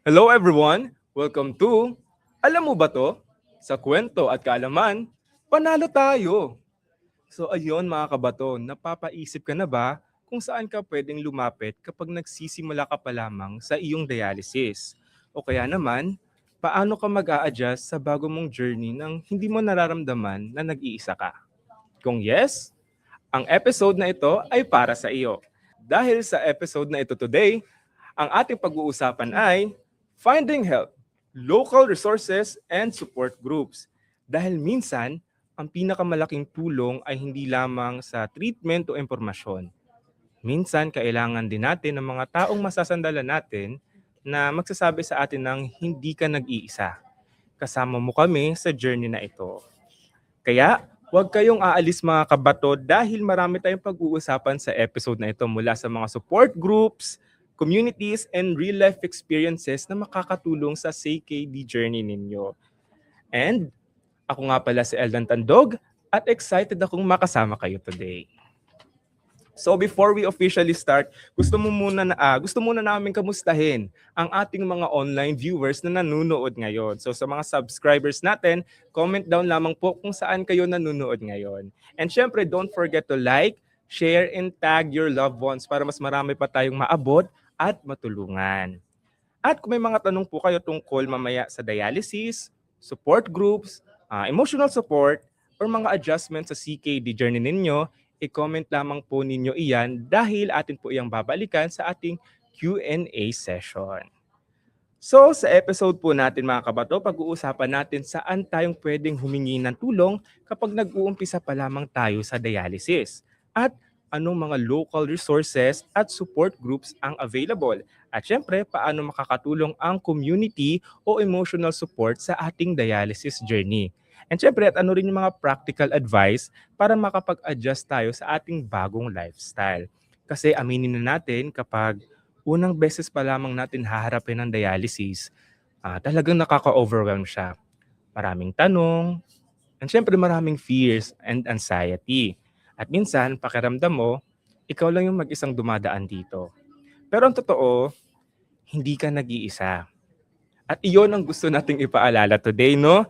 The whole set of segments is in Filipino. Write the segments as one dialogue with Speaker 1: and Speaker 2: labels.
Speaker 1: Hello everyone! Welcome to Alam Mo Ba To? Sa kwento at kaalaman, panalo tayo! So ayun mga kabato, napapaisip ka na ba kung saan ka pwedeng lumapit kapag nagsisimula ka pa lamang sa iyong dialysis? O kaya naman, paano ka mag-a-adjust sa bago mong journey nang hindi mo nararamdaman na nag-iisa ka? Kung yes, ang episode na ito ay para sa iyo. Dahil sa episode na ito today, ang ating pag-uusapan ay finding help, local resources, and support groups. Dahil minsan, ang pinakamalaking tulong ay hindi lamang sa treatment o impormasyon. Minsan, kailangan din natin ng mga taong masasandalan natin na magsasabi sa atin ng hindi ka nag-iisa. Kasama mo kami sa journey na ito. Kaya, huwag kayong aalis mga kabato dahil marami tayong pag-uusapan sa episode na ito mula sa mga support groups, communities, and real-life experiences na makakatulong sa CKD journey ninyo. And ako nga pala si Eldan Tandog at excited akong makasama kayo today. So before we officially start, gusto muna namin kamustahin ang ating mga online viewers na nanonood ngayon. So sa mga subscribers natin, comment down lamang po kung saan kayo nanonood ngayon. And syempre, don't forget to like, share, and tag your loved ones para mas marami pa tayong maabot at matulungan. At kung may mga tanong po kayo tungkol mamaya sa dialysis, support groups, emotional support, or mga adjustments sa CKD journey ninyo, i-comment lamang po ninyo iyan dahil atin po iyang babalikan sa ating Q&A session. So sa episode po natin mga kabato, pag-uusapan natin saan tayong pwedeng humingi ng tulong kapag nag-uumpisa pa lamang tayo sa dialysis at anong mga local resources at support groups ang available. At syempre, paano makakatulong ang community o emotional support sa ating dialysis journey. And syempre, at ano rin yung mga practical advice para makapag-adjust tayo sa ating bagong lifestyle. Kasi aminin na natin kapag unang beses pa lamang natin haharapin ng dialysis, talagang nakaka-overwhelm siya. Maraming tanong, and syempre maraming fears and anxiety. At minsan, pakiramdam mo, ikaw lang yung mag-isang dumadaan dito. Pero ang totoo, hindi ka nag-iisa. At iyon ang gusto nating ipaalala today, no?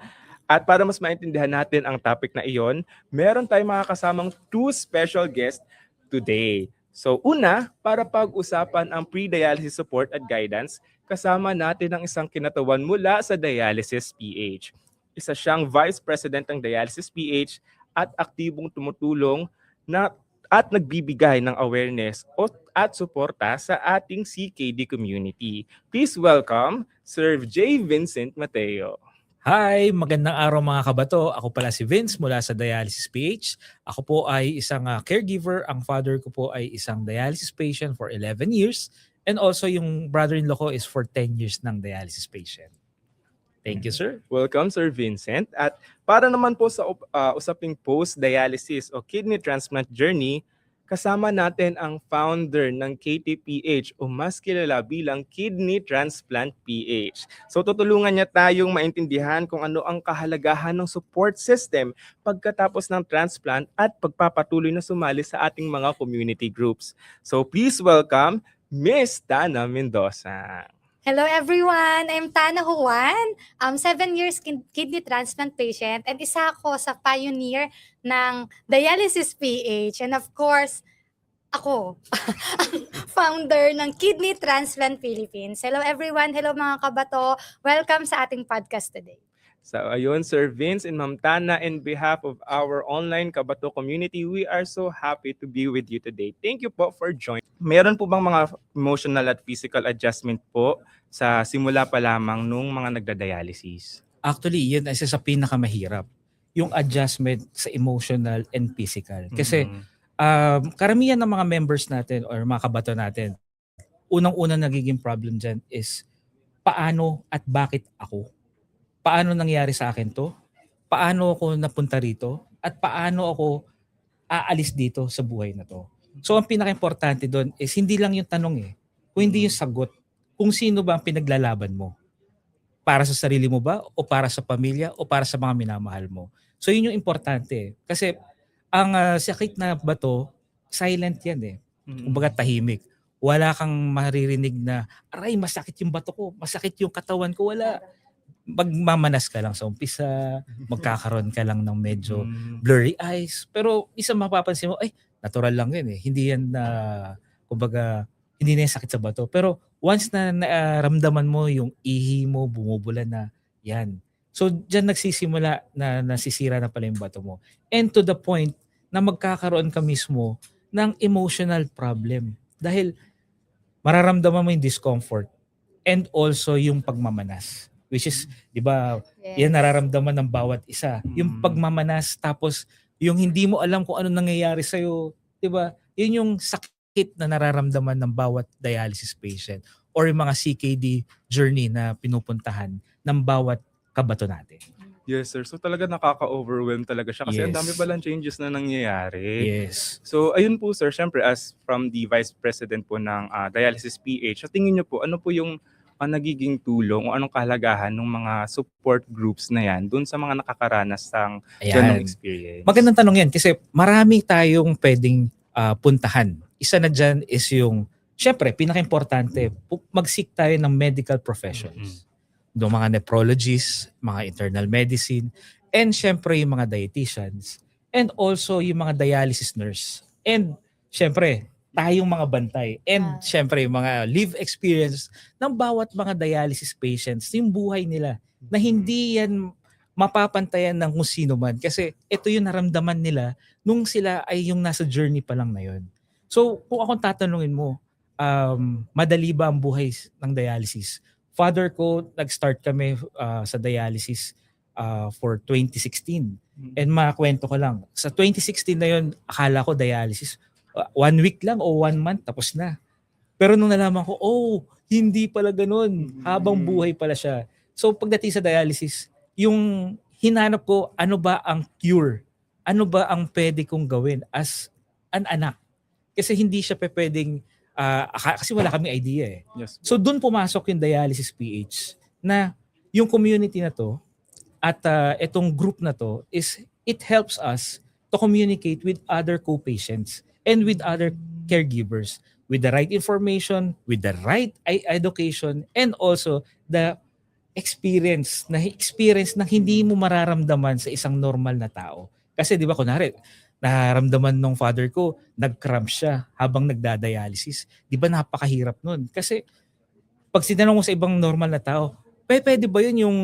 Speaker 1: At para mas maintindihan natin ang topic na iyon, meron tayong mga kasamang two special guests today. So una, para pag-usapan ang pre-dialysis support at guidance, kasama natin ang isang kinatawan mula sa Dialysis PH. Isa siyang Vice President ng Dialysis PH at aktibong tumutulong na at nagbibigay ng awareness at suporta sa ating CKD community. Please welcome Sir J. Vincent Mateo.
Speaker 2: Hi, magandang araw mga kabato. Ako pala si Vince mula sa Dialysis PH. Ako po ay isang caregiver. Ang father ko po ay isang dialysis patient for 11 years. And also yung brother-in-law ko is for 10 years ng dialysis patient. Thank you, sir.
Speaker 1: Welcome, Sir Vincent. At para naman po sa usaping post-dialysis o kidney transplant journey, kasama natin ang founder ng KTPH o mas kilala bilang Kidney Transplant PH. So tutulungan niya tayong maintindihan kung ano ang kahalagahan ng support system pagkatapos ng transplant at pagpapatuloy na sumali sa ating mga community groups. So please welcome Miss Tana Mendoza.
Speaker 3: Hello everyone! I'm Tana Juan. 7 years kidney transplant patient and isa ako sa pioneer ng Dialysis PH. And of course, ako, founder ng Kidney Transplant Philippines. Hello everyone! Hello mga kabato! Welcome sa ating podcast today.
Speaker 1: So ayun, Sir Vince and Ma'am Tana, in behalf of our online Kabato community, we are so happy to be with you today. Thank you po for joining. Meron po bang mga emotional at physical adjustment po sa simula pa lamang nung mga nagda-dialysis?
Speaker 2: Actually, yun ay isa sa pinakamahirap. Yung adjustment sa emotional and physical. Kasi karamihan ng mga members natin or mga kabato natin, unang-una nagiging problem dyan is paano at bakit ako? Paano nangyari sa akin to? Paano ako napunta rito? At paano ako aalis dito sa buhay na to? So ang pinaka-importante doon is hindi lang yung tanong kung hindi yung sagot. Kung sino ba ang pinaglalaban mo? Para sa sarili mo ba? O para sa pamilya? O para sa mga minamahal mo? So yun yung importante. Kasi ang sakit na bato, silent yan Kumbaga tahimik. wala kang maririnig na, aray, masakit yung bato ko, masakit yung katawan ko, wala. Magmamanas ka lang sa umpisa, magkakaroon ka lang ng medyo blurry eyes. Pero isa mapapansin mo, ay, natural lang yun eh. Hindi yan na, kumbaga, hindi na yan sakit sa bato. Pero once na naramdaman mo yung ihi mo, bumubula na, yan. So, dyan nagsisimula na nasisira na pala yung bato mo. And to the point na magkakaroon ka mismo ng emotional problem. Dahil mararamdaman mo yung discomfort and also yung pagmamanas. Which is, di ba, yan nararamdaman ng bawat isa. Yung pagmamanas, tapos yung hindi mo alam kung ano nangyayari sa'yo, di ba? Yun yung sakit na nararamdaman ng bawat dialysis patient or yung mga CKD journey na pinupuntahan ng bawat kabato natin.
Speaker 1: Yes, sir. So talaga nakaka-overwhelm talaga siya kasi ang dami palang changes na nangyayari.
Speaker 2: Yes.
Speaker 1: So ayun po sir, syempre as from the Vice President po ng Dialysis PH, sa tingin niyo po ano po yung nagiging tulong o anong kahalagahan ng mga support groups na yan doon sa mga nakakaranas ng ganong experience?
Speaker 2: Magandang tanong yan kasi marami tayong pwedeng puntahan. Isa na dyan is yung, syempre, pinaka-importante, mag-seek tayo ng medical professions. Doon mga nephrologists, mga internal medicine, and syempre yung mga dietitians, and also yung mga dialysis nurse. And syempre, tayong mga bantay. And syempre, yung mga live experience ng bawat mga dialysis patients, yung buhay nila, na hindi yan mapapantayan ng kung sino man. Kasi ito yung naramdaman nila nung sila ay yung nasa journey pa lang na yun. So, kung akong tatanungin mo, madali ba ang buhay ng dialysis? Father ko, nag-start kami sa dialysis for 2016. And makakwento ko lang, sa 2016 na yun, akala ko dialysis, 1 week lang o 1 month, tapos na. Pero nung nalaman ko, hindi pala ganun. Habang buhay pala siya. So pagdating sa dialysis, yung hinanap ko, ano ba ang cure? Ano ba ang pwede kong gawin as an anak? Kasi hindi siya pwedeng, kasi wala kaming idea eh.
Speaker 1: Yes.
Speaker 2: So doon pumasok yung Dialysis PH na yung community na to at itong group na to is it helps us to communicate with other co-patients and with other caregivers with the right information, with the right education, and also the experience na hindi mo mararamdaman sa isang normal na tao. Kasi di ba kunwari, nararamdaman nung father ko, nag-cramp siya habang nagdadialysis. Di ba napakahirap nun? Kasi pag sinanong mo sa ibang normal na tao, pwede ba yun yung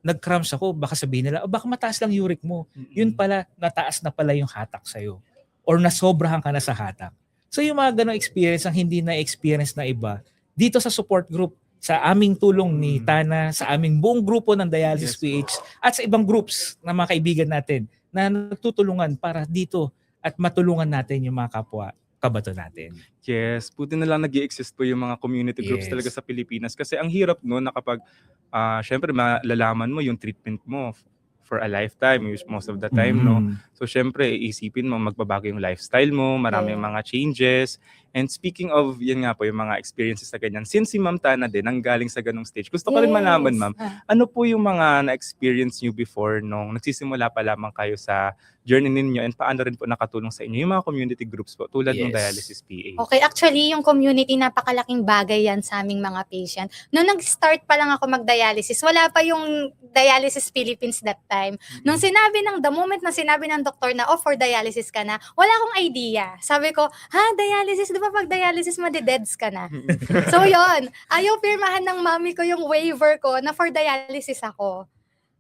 Speaker 2: nag-cramps ako? Baka sabihin nila, baka mataas lang uric mo. Yun pala, nataas na pala yung hatak sa'yo. Or nasobrahan ka na sa hatak. So yung mga ganong experience ang hindi na-experience na iba, dito sa support group, sa aming tulong ni Tana, sa aming buong grupo ng Dialysis PH, at sa ibang groups na mga kaibigan natin na nagtutulungan para dito at matulungan natin yung mga kapwa kabato natin.
Speaker 1: Yes, buti na lang nag-i-exist po yung mga community groups talaga sa Pilipinas kasi ang hirap no na kapag syempre malalaman mo yung treatment mo for a lifetime most of the time no. So syempre iisipin mo magbabago yung lifestyle mo, maraming mga changes. And speaking of yun nga po yung mga experiences na ganyan, since si Ma'am Tana din nanggaling sa ganung stage, gusto ko rin malaman ma'am, ano po yung mga na-experience nyo before nung nagsisimula pa lamang kayo sa journey ninyo and paano rin po nakatulong sa inyo yung mga community groups po tulad ng Dialysis PH?
Speaker 3: Okay, actually yung community napakalaking bagay yan sa aming mga patient. Noong nag-start pa lang ako mag-dialysis, wala pa yung Dialysis Philippines that time. Nung the moment na sinabi ng doktor na for dialysis ka na, wala akong idea. Sabi ko, dialysis, di ba pag dialysis madededs ka na? So yun, ayaw pirmahan ng mami ko yung waiver ko na for dialysis ako.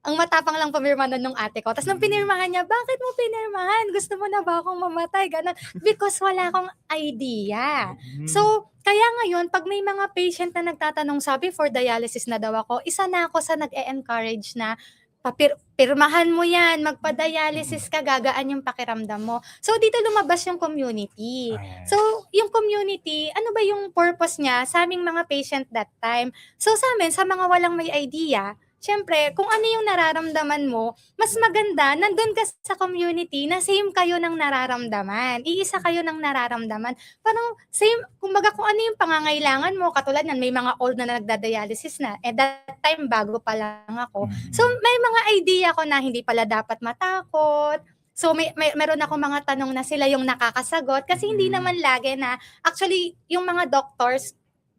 Speaker 3: Ang matapang lang pumirma nun nung ate ko. Tapos nung pinirmahan niya, bakit mo pinirmahan? Gusto mo na ba akong mamatay? Ganon. Because wala akong idea. So, kaya ngayon, pag may mga patient na nagtatanong, sabi for dialysis na daw ako, isa na ako sa nag-e-encourage na pirmahan mo yan, magpa-dialysis ka, gagaan yung pakiramdam mo. So, dito lumabas yung community. So, yung community, ano ba yung purpose niya sa aming mga patient that time? So, sa amin, sa mga walang may idea, syempre, kung ano yung nararamdaman mo, mas maganda, nandun ka sa community na same kayo ng nararamdaman. Iisa kayo ng nararamdaman. Parang same, kumbaga kung ano yung pangangailangan mo, katulad nan, may mga old na nagda-dialysis na. At that time, bago pa lang ako. So, may mga idea ko na hindi pala dapat matakot. So meron akong mga tanong na sila yung nakakasagot kasi hindi naman lagi na actually yung mga doctors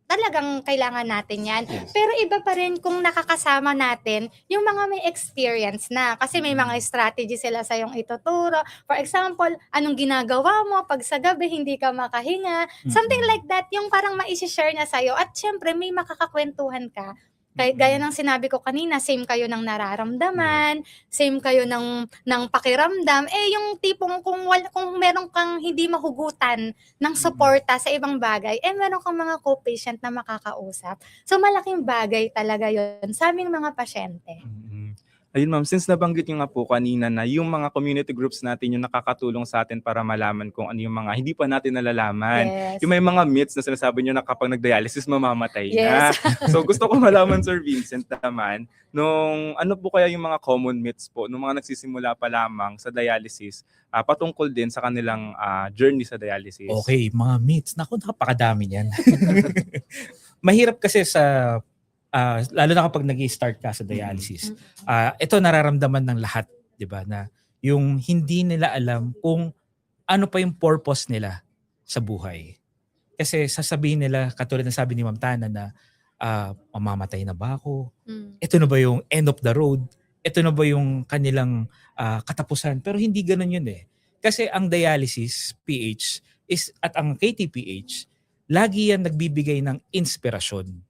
Speaker 3: talagang kailangan natin 'yan.
Speaker 1: Yes.
Speaker 3: Pero iba pa rin kung nakakasama natin yung mga may experience na kasi may mga strategy sila sa yung ituturo. For example, anong ginagawa mo pag sa gabi hindi ka makahinga? Something like that, yung parang mai-share niya sa'yo at syempre may makakakwentuhan ka. Gaya ng sinabi ko kanina, same kayo ng nararamdaman, same kayo ng pakiramdam. Yung tipong kung meron kang hindi mahugutan ng suporta sa ibang bagay, meron kang mga co-patient na makakausap. So malaking bagay talaga yon sa aming mga pasyente.
Speaker 1: Ayun ma'am, since nabanggit niyo nga po kanina na yung mga community groups natin yung nakakatulong sa atin para malaman kung ano yung mga hindi pa natin nalalaman.
Speaker 3: Yes.
Speaker 1: Yung may mga myths na sinasabi niyo na kapag nag-dialysis mamamatay na.
Speaker 3: Yes.
Speaker 1: So gusto ko malaman Sir Vincent naman, nung ano po kaya yung mga common myths po nung mga nagsisimula pa lamang sa dialysis patungkol din sa kanilang journey sa dialysis.
Speaker 2: Okay, mga myths. Naku, napakadami niyan. Mahirap kasi sa lalo na kapag nag-i-start ka sa dialysis. Ito nararamdaman ng lahat, 'di ba? Na yung hindi nila alam kung ano pa yung purpose nila sa buhay. Kasi sasabihin nila, katulad ng sabi ni Ma'am Tana na mamamatay na ba ako? Ito na ba yung end of the road? Ito na ba yung kanilang katapusan? Pero hindi ganun yun eh. Kasi ang dialysis, PH, at ang KTPH, lagi yan nagbibigay ng inspirasyon.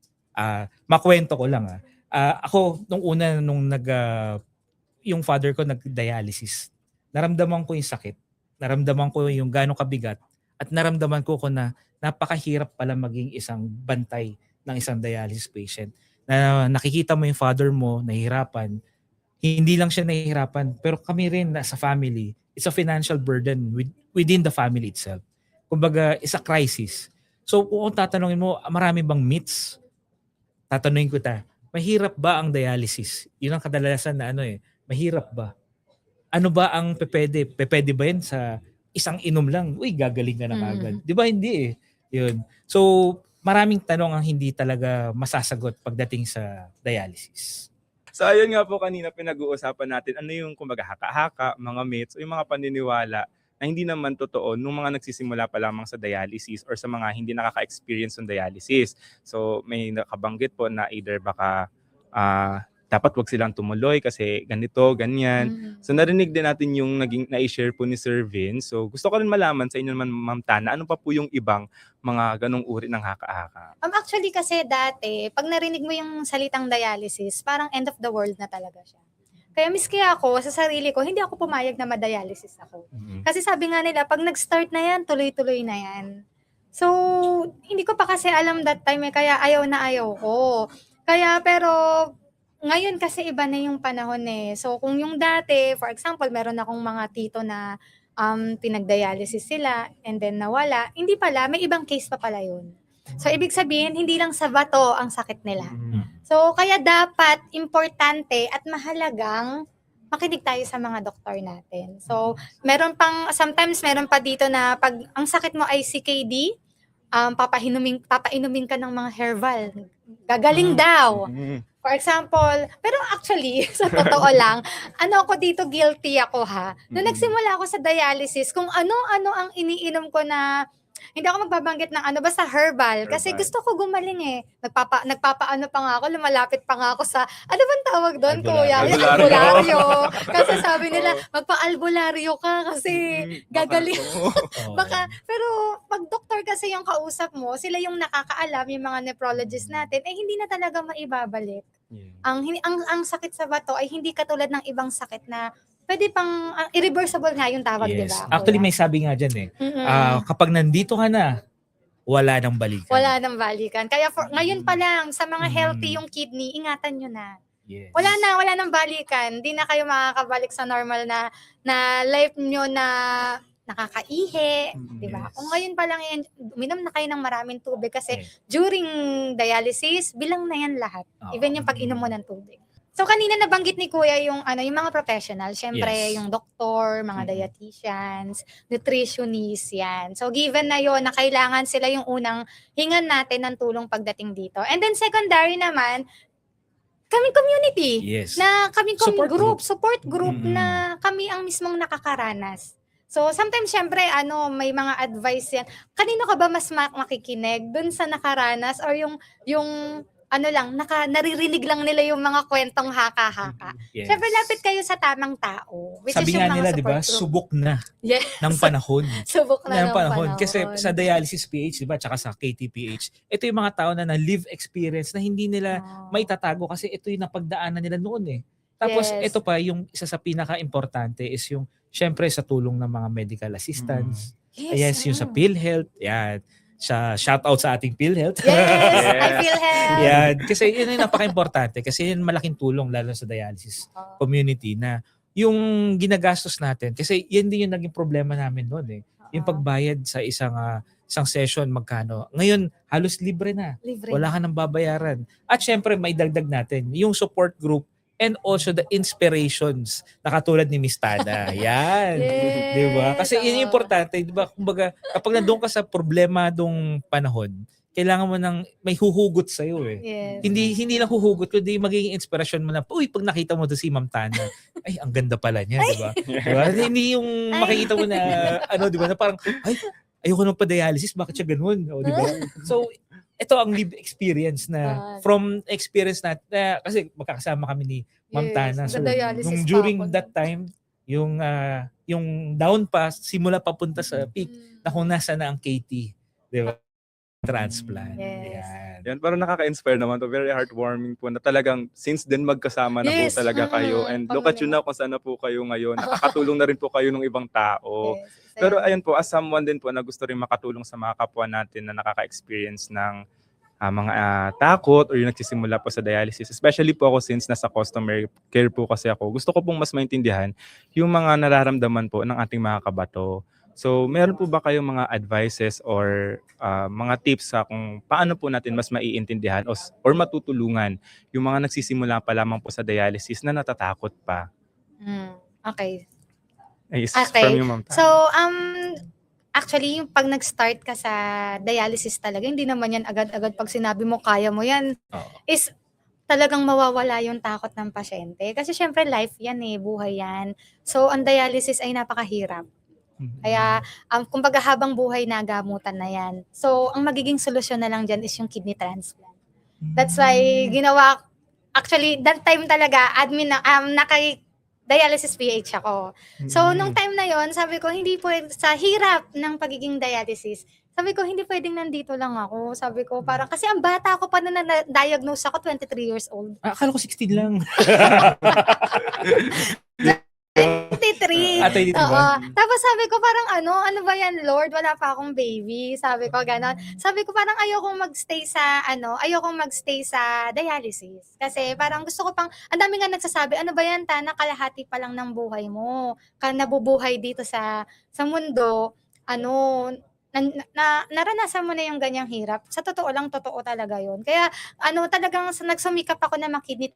Speaker 2: Makwento ko lang ako nung una yung father ko nag-dialysis, naramdaman ko yung sakit, naramdaman ko yung gaano kabigat, at naramdaman ko na napakahirap pala maging isang bantay ng isang dialysis patient. Na nakikita mo yung father mo nahihirapan, hindi lang siya nahihirapan, pero kami rin sa family, it's a financial burden within the family itself. Kumbaga, it's a crisis. So kung tatanungin mo, marami bang myths? Tatanungin ko mahirap ba ang dialysis? Yun ang kadalasan na mahirap ba? Ano ba ang pepede? Pepede ba yan sa isang inom lang? Uy, gagaling ka na kagad. Di ba hindi eh? Yun. So, maraming tanong ang hindi talaga masasagot pagdating sa dialysis.
Speaker 1: So ayun nga po kanina pinag-uusapan natin ano yung kumbaga haka-haka, mga myths, o yung mga paniniwala na hindi naman totoo nung mga nagsisimula pa lamang sa dialysis or sa mga hindi nakaka-experience ng dialysis. So may nakabanggit po na either baka dapat wag silang tumuloy kasi ganito, ganyan. So narinig din natin yung naging na-share po ni Sir Vince. So gusto ko rin malaman sa inyo naman Ma'am Tana, ano pa po yung ibang mga ganong uri ng haka-haka?
Speaker 3: Actually kasi dati, pag narinig mo yung salitang dialysis, parang end of the world na talaga siya. Kaya miski ako, sa sarili ko, hindi ako pumayag na ma-dialysis ako. Kasi sabi nga nila, pag nag-start na yan, tuloy-tuloy na yan. So, hindi ko pa kasi alam that time kaya ayaw na ayaw ko. Pero, ngayon kasi iba na yung panahon eh. So, kung yung dati, for example, meron akong mga tito na pinag-dialysis sila and then nawala, hindi pala, may ibang case pa pala yun. So, ibig sabihin, hindi lang sa bato ang sakit nila. So, kaya dapat importante at mahalagang makinig tayo sa mga doktor natin. So, sometimes meron pa dito na pag ang sakit mo ay CKD, papainumin ka ng mga herbal. Gagaling daw. For example, pero actually, sa totoo lang, ako dito guilty ako Nung nagsimula ako sa dialysis, kung ano-ano ang iniinom ko na hindi ako magbabanggit ng basta herbal. Kasi gusto ko gumaling eh. Nagpapaano pa nga ako, lumalapit pa nga ako sa, ano bang tawag doon, kuya? Albularyo. Kasi sabi nila, magpa-albularyo ka kasi gagaling. Pero pag doktor kasi yung kausap mo, sila yung nakakaalam, yung mga nephrologist natin, hindi na talaga maibabalik. Ang sakit sa bato ay hindi katulad ng ibang sakit na pwede pang irreversible nga yung tawag,
Speaker 2: Yes.
Speaker 3: diba?
Speaker 2: Actually, may sabi nga dyan kapag nandito ka na, wala nang balikan.
Speaker 3: Wala nang balikan. Kaya ngayon pa lang, sa mga healthy yung kidney, ingatan nyo na.
Speaker 2: Yes.
Speaker 3: Wala nang balikan. Hindi na kayo makakabalik sa normal na life nyo na nakakaihi, di ba?
Speaker 2: Yes.
Speaker 3: Kung ngayon pa lang yan, uminom na kayo ng maraming tubig kasi during dialysis, bilang na yan lahat. Even yung pag-inom mo ng tubig. So kanina nabanggit ni Kuya yung mga professional, syempre yung doktor, mga dietitians, nutritionists yan. So given na yon na kailangan sila yung unang hingan natin ng tulong pagdating dito. And then secondary naman, kaming community.
Speaker 2: Yes.
Speaker 3: Na kaming
Speaker 2: Support
Speaker 3: support group
Speaker 2: Mm-mm.
Speaker 3: na kami ang mismong nakakaranas. So sometimes syempre may mga advice yan. Kanino ka ba mas makikinig? Dun sa nakaranas or yung naririnig lang nila yung mga kwentong haka-haka.
Speaker 2: Yes.
Speaker 3: Syempre lapit kayo sa tamang tao. Which
Speaker 2: Sabi
Speaker 3: is yung
Speaker 2: nga
Speaker 3: mga
Speaker 2: nila, di ba,
Speaker 3: support group.
Speaker 2: subok na
Speaker 3: Yes.
Speaker 2: ng panahon.
Speaker 3: Subok na
Speaker 2: ng
Speaker 3: ng
Speaker 2: panahon. Kasi sa dialysis PH, di ba, tsaka sa KTPH, ito yung mga tao na live experience na hindi nila may tatago kasi ito yung napagdaanan nila noon eh. Tapos
Speaker 3: Yes.
Speaker 2: ito pa, yung isa sa pinaka-importante is yung, syempre sa tulong ng mga medical assistants. Yes, yung sa PhilHealth. Yan. Shoutout sa ating PhilHealth.
Speaker 3: Yes, I feel help.
Speaker 2: Yan. Kasi yun yung napaka-importante. Kasi yun malaking tulong lalo sa dialysis community na yung ginagastos natin. Kasi yan din yung naging problema namin noon eh. Yung pagbayad sa isang session magkano. Ngayon, halos libre na.
Speaker 3: Libre.
Speaker 2: Wala ka nang babayaran. At syempre, may dagdag natin. Yung support group and also the inspirations na katulad ni Miss Tana. Yan.
Speaker 3: Yes.
Speaker 2: Di ba? Kasi yun yung importante. Di ba? Kumbaga, kapag nandun ka sa problema dong panahon, kailangan mo ng may huhugot sa'yo eh.
Speaker 3: Yes.
Speaker 2: Hindi lang huhugot, kundi magiging inspirasyon mo na, uy, pag nakita mo doon si Ma'am Tana, ay, ang ganda pala niya, di ba? Diba? Hindi yung makikita mo na, di ba, na parang, ay, ayoko nang pa-dialysis, bakit siya ganun? O, di ba? So, ito ang live experience na from experience na kasi magkakasama kami ni Ma'am Tana. So, nung during that time, yung down pa, simula papunta sa peak, na kung nasa na ang KT. Di ba? Transplant.
Speaker 3: Yes.
Speaker 1: Yan, parang nakaka-inspire naman to. Very heartwarming po na talagang since din magkasama na
Speaker 3: Yes.
Speaker 1: po talaga kayo. And look at you now kung saan na po kayo ngayon. Nakakatulong na rin po kayo ng ibang tao.
Speaker 3: Yes.
Speaker 1: Pero ayun po, as someone din po na gusto rin makatulong sa mga kapwa natin na nakaka-experience ng mga takot or yung nagsisimula po sa dialysis. Especially po ako since nasa customer care po kasi ako. Gusto ko pong mas maintindihan yung mga nararamdaman po ng ating mga kabato. So, meron po ba kayong mga advices or mga tips sa kung paano po natin mas maiintindihan or matutulungan yung mga nagsisimula pa lamang po sa dialysis na natatakot pa?
Speaker 3: Okay.
Speaker 1: From you, Ma'am Tana.
Speaker 3: So, actually, yung pag nag-start ka sa dialysis talaga, hindi naman yan agad-agad pag sinabi mo kaya mo yan, is talagang mawawala yung takot ng pasyente. Kasi syempre life yan eh, buhay yan. So, ang dialysis ay napakahirap. Kaya, kumbaga habang buhay na gamutan na yan. So, ang magiging solusyon na lang dyan is yung kidney transplant. That's why, actually, that time talaga, dialysis PH ako. So, nung time na yon sabi ko, hindi pwede, sa hirap ng pagiging dialysis, sabi ko, hindi pwedeng nandito lang ako. Sabi ko, parang, kasi ang bata ko pa na na-diagnose ako, 23 years old.
Speaker 2: Akala ko 16 lang.
Speaker 3: 23.
Speaker 2: Oo.
Speaker 3: Tapos sabi ko parang ano ba yan Lord? Wala pa akong baby. Sabi ko ganon. Sabi ko parang ayokong magstay sa dialysis. Kasi parang gusto ko pang, ang dami nga nagsasabi, ano ba yan Tana, kalahati pa lang ng buhay mo. Nabubuhay dito sa mundo, naranasan mo na yung ganyang hirap. Sa totoo lang, totoo talaga yun. Kaya talagang nagsumikap ako na kidney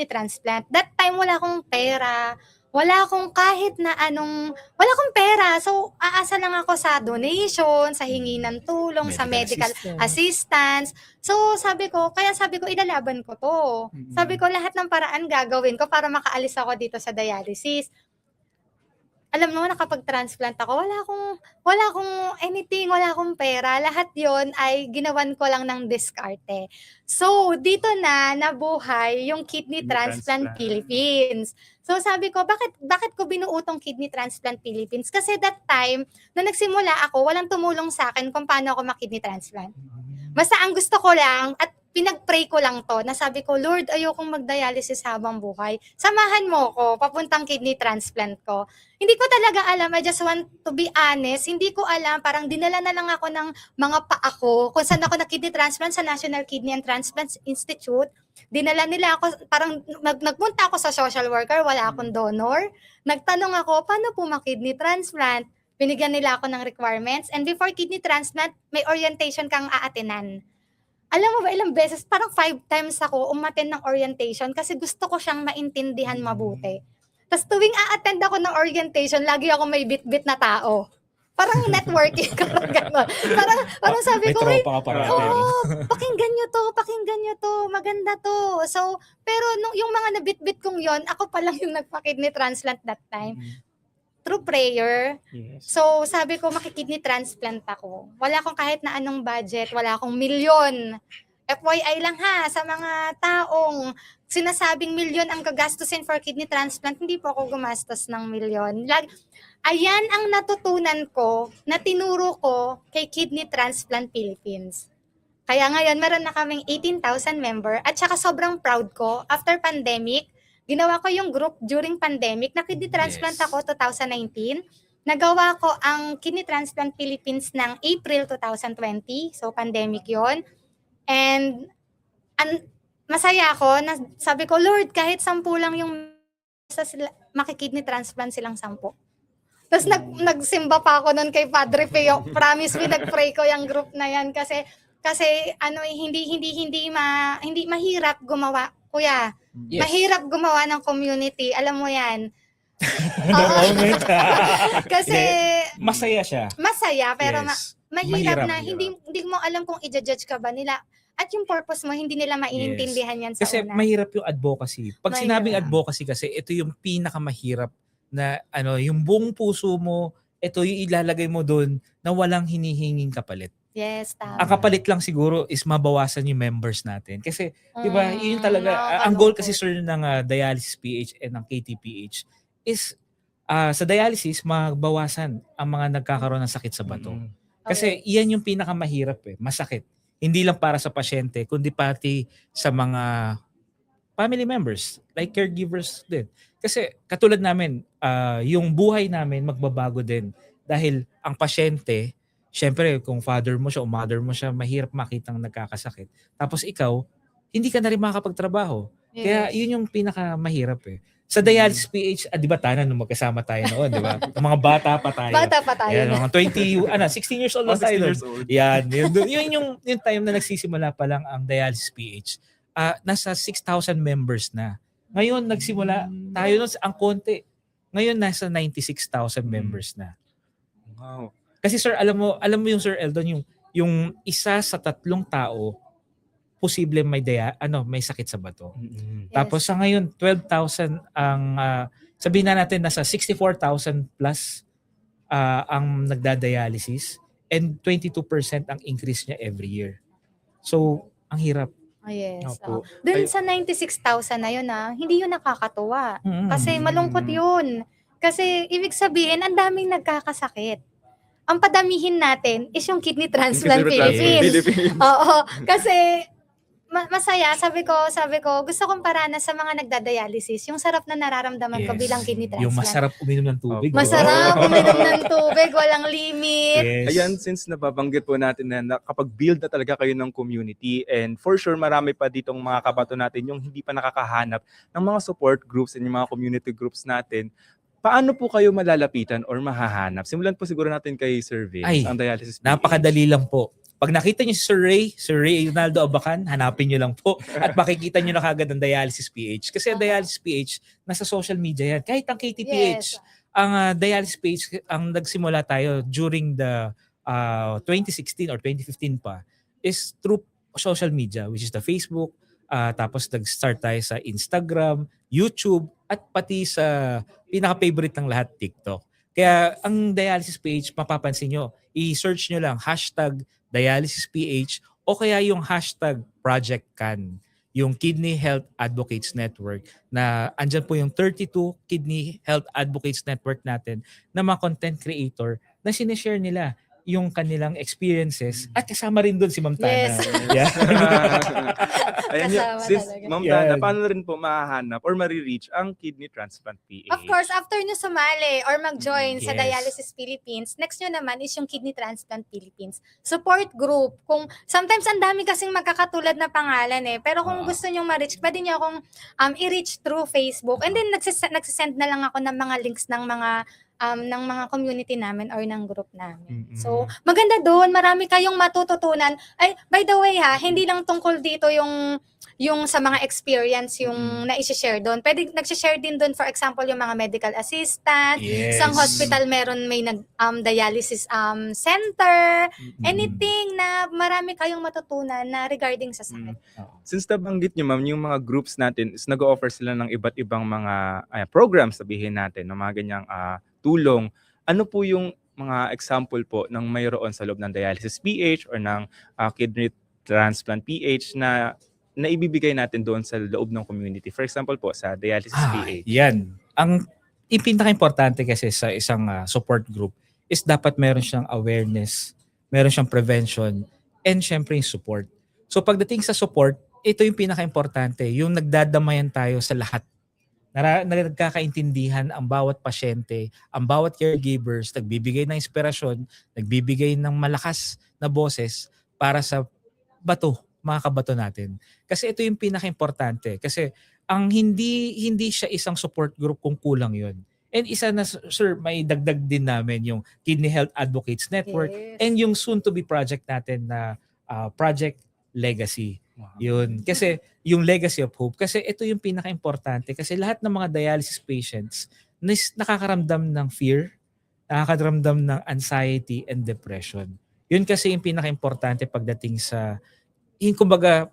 Speaker 3: transplant. That time wala akong pera, wala akong wala akong pera. So aasa lang ako sa donation, sa hingi ng tulong, sa medical assistance. So sabi ko ilalaban ko to. Sabi ko lahat ng paraan gagawin ko para makaalis ako dito sa dialysis. Alam mo, nakapag-transplant ako, wala akong anything, wala akong pera. Lahat yon ay ginawan ko lang ng diskarte. So, dito na nabuhay yung Kidney Transplant Philippines. So, sabi ko, bakit ko binuo tong Kidney Transplant Philippines? Kasi that time, na nagsimula ako, walang tumulong sa akin kung paano ako ma-kidney transplant. Basta ang gusto ko lang, at pinag-pray ko lang to, na sabi ko, Lord, ayokong mag-dialysis habang buhay. Samahan mo ko, papuntang kidney transplant ko. Hindi ko talaga alam, I just want to be honest, hindi ko alam, parang dinala na lang ako ng mga paako, kung saan ako na-kidney transplant sa National Kidney and Transplant Institute. Dinala nila ako, parang nagpunta ako sa social worker, wala akong donor. Nagtanong ako, paano po ma-kidney transplant? Binigyan nila ako ng requirements, and before kidney transplant, may orientation kang aatinan. Alam mo ba, ilang beses, parang 5 times ako umattend ng orientation kasi gusto ko siyang maintindihan mabuti. Tapos tuwing a-attend ako ng orientation, lagi ako may bit-bit na tao. Parang networking, parang gano'n. Parang sabi
Speaker 2: May
Speaker 3: ko,
Speaker 2: tropa ka parati. no?
Speaker 3: pakinggan nyo to, maganda to. So, pero yung mga nabitbit kong yon, ako pa lang yung nagpa-kidney transplant that time. Through prayer.
Speaker 1: Yes.
Speaker 3: So, sabi ko, makikidney transplant ako. Wala akong kahit na anong budget, wala akong milyon. FYI lang ha, sa mga taong sinasabing milyon ang gagastusin for kidney transplant, hindi po ako gumastos ng milyon. Ayan ang natutunan ko na tinuro ko kay Kidney Transplant Philippines. Kaya ngayon, meron na kaming 18,000 member at saka sobrang proud ko. After pandemic, ginawa ko yung group during pandemic na kidney transplant
Speaker 2: Yes.
Speaker 3: ako 2019. Nagawa ko ang Kidney Transplant Philippines ng April 2020. So, pandemic yon. And masaya ako na sabi ko, Lord, kahit 10 lang yung makikidney transplant silang 10. Tapos nagsimba pa ako noon kay Padre Pio. Promise me, nagpray ko yung group na yan kasi hindi mahirap gumawa, kuya.
Speaker 2: Yes.
Speaker 3: Mahirap gumawa ng community, alam mo yan.
Speaker 2: The moment.
Speaker 3: Kasi
Speaker 2: Masaya siya.
Speaker 3: masaya pero
Speaker 2: Yes.
Speaker 3: mahirap na
Speaker 2: Mahirap.
Speaker 3: hindi mo alam kung i-judge ka ba nila at yung purpose mo hindi nila maiintindihan yan sa
Speaker 2: Kasi
Speaker 3: una.
Speaker 2: mahirap yung advocacy. Pag
Speaker 3: Mahirap.
Speaker 2: sinabing advocacy kasi, ito yung pinakamahirap na yung buong puso mo, ito yung ilalagay mo doon na walang hinihinging kapalit.
Speaker 3: Yes, tama.
Speaker 2: Ang kapalit lang siguro is mabawasan yung members natin. Kasi, di ba, yun talaga, ang goal kasi sir ng Dialysis PH and ng KTPH is sa dialysis, magbawasan ang mga nagkakaroon ng sakit sa bato. Kasi iyan yung pinakamahirap masakit. Hindi lang para sa pasyente, kundi pati sa mga family members, like caregivers din. Kasi katulad namin, yung buhay namin magbabago din. Dahil ang pasyente, syempre kung father mo siya o mother mo siya, mahirap makitang nagkakasakit. Tapos ikaw, hindi ka na rin makakapagtrabaho. Kaya yun yung pinakamahirap Sa Dialysis PH, di ba Tana, nung magkasama tayo noon, di ba? Mga bata pa tayo.
Speaker 3: Bata pa tayo.
Speaker 2: Yan, mga 16 years old na tayo.
Speaker 1: 16 years old.
Speaker 2: Yan, yun yung time na nagsisimula pa lang ang Dialysis PH. Nasa 6,000 members na. Ngayon, nagsimula tayo nun, ang konti. Ngayon, nasa 96,000 members na.
Speaker 1: Wow.
Speaker 2: Kasi sir, alam mo yung Sir Eldon, yung isa sa 3 tao, posible may sakit sa bato. Tapos sa ngayon, 12,000 ang, sabihin na natin, nasa 64,000 plus ang nagda-dialysis and 22% ang increase niya every year. So, ang hirap.
Speaker 3: Yes.
Speaker 1: Opo.
Speaker 3: Doon sa 96,000 na yun hindi yun nakakatuwa.
Speaker 2: Mm.
Speaker 3: Kasi malungkot yun. Kasi ibig sabihin, ang daming nagkakasakit. Ang padamihin natin is yung Kidney Transplant Philippines. Oo. Kasi masaya, sabi ko, gusto kong paranas sa mga nagda-dialysis. Yung sarap na nararamdaman ko
Speaker 2: Yes.
Speaker 3: bilang kidney transplant.
Speaker 2: Yung masarap uminom ng tubig.
Speaker 1: Opo.
Speaker 3: Masarap uminom ng tubig, walang limit.
Speaker 2: Yes.
Speaker 1: Ayan, since nababanggit po natin na nakapag-build na talaga kayo ng community and for sure marami pa ditong mga kabato natin yung hindi pa nakakahanap ng mga support groups and yung mga community groups natin. Paano po kayo malalapitan or mahahanap? Simulan po siguro natin kay Sir Vince, ang Dialysis PH.
Speaker 2: Napakadali lang po. Pag nakita niyo si Sir Ray Ronaldo Abacan, hanapin niyo lang po at makikita niyo na kagad ang Dialysis PH. Kasi ang Dialysis PH, nasa social media yan. Kahit ang KTPH,
Speaker 3: Yes.
Speaker 2: ang Dialysis PH, ang nagsimula tayo during the 2016 or 2015 pa, is through social media, which is the Facebook, tapos nag-start tayo sa Instagram, YouTube, at pati sa pinaka-favorite ng lahat, TikTok. Kaya ang Dialysis PH, mapapansin nyo, i-search nyo lang #Dialysis PH o kaya yung #Project CAN, yung Kidney Health Advocates Network, na andyan po yung 32 Kidney Health Advocates Network natin na mga content creator na sinishare nila yung kanilang experiences at kasama rin doon si Ma'am Tana.
Speaker 3: Yes.
Speaker 2: Yeah.
Speaker 1: Ayan,
Speaker 3: Kasama
Speaker 1: since
Speaker 3: talaga.
Speaker 1: Ma'am
Speaker 2: Yan.
Speaker 1: Tana, paano rin po mahahanap or marireach ang Kidney Transplant PH?
Speaker 3: Of course, after nyo sumali or mag-join sa
Speaker 2: Yes.
Speaker 3: Dialysis Philippines, next nyo naman is yung Kidney Transplant Philippines. Support group. Kung sometimes ang dami kasing magkakatulad na pangalan pero kung gusto nyo ma-reach, pwede nyo akong i-reach through Facebook. And then nagsisend na lang ako ng mga links ng mga ng mga community namin or ng group namin.
Speaker 1: Mm-mm.
Speaker 3: So, maganda doon, marami kayong matututunan. Ay, by the way hindi lang tungkol dito yung sa mga experience yung na-share doon. Pwede nag-share din doon, for example, yung mga medical assistant.
Speaker 2: Yes.
Speaker 3: Isang hospital may dialysis center.
Speaker 2: Mm.
Speaker 3: Anything na marami kayong matutunan na regarding sa sakit.
Speaker 1: Since nabanggit nyo, ma'am, yung mga groups natin is nag-offer sila ng iba't ibang mga programs, sabihin natin, ng mga ganyang tulong. Ano po yung mga example po ng mayroon sa loob ng dialysis PH or ng kidney transplant PH na ibibigay natin doon sa loob ng community? For example po, sa dialysis PH.
Speaker 2: Yan. Ang pinaka-importante kasi sa isang support group is dapat meron siyang awareness, meron siyang prevention, and syempre yung support. So pagdating sa support, ito yung pinaka-importante, yung nagdadamayan tayo sa lahat. Nagkakaintindihan ang bawat pasyente, ang bawat caregivers, nagbibigay ng inspirasyon, nagbibigay ng malakas na boses para sa mga kabato natin. Kasi ito yung pinaka-importante. Kasi ang hindi siya isang support group kung kulang yun. And isa na, sir, may dagdag din namin yung Kidney Health Advocates Network
Speaker 3: Yes.
Speaker 2: and yung soon-to-be project natin na Project Legacy.
Speaker 1: Wow.
Speaker 2: Yun. Kasi yung Legacy of Hope. Kasi ito yung pinaka-importante. Kasi lahat ng mga dialysis patients nakakaramdam ng fear, nakakaramdam ng anxiety and depression. Yun kasi yung pinaka-importante pagdating sa kumbaga,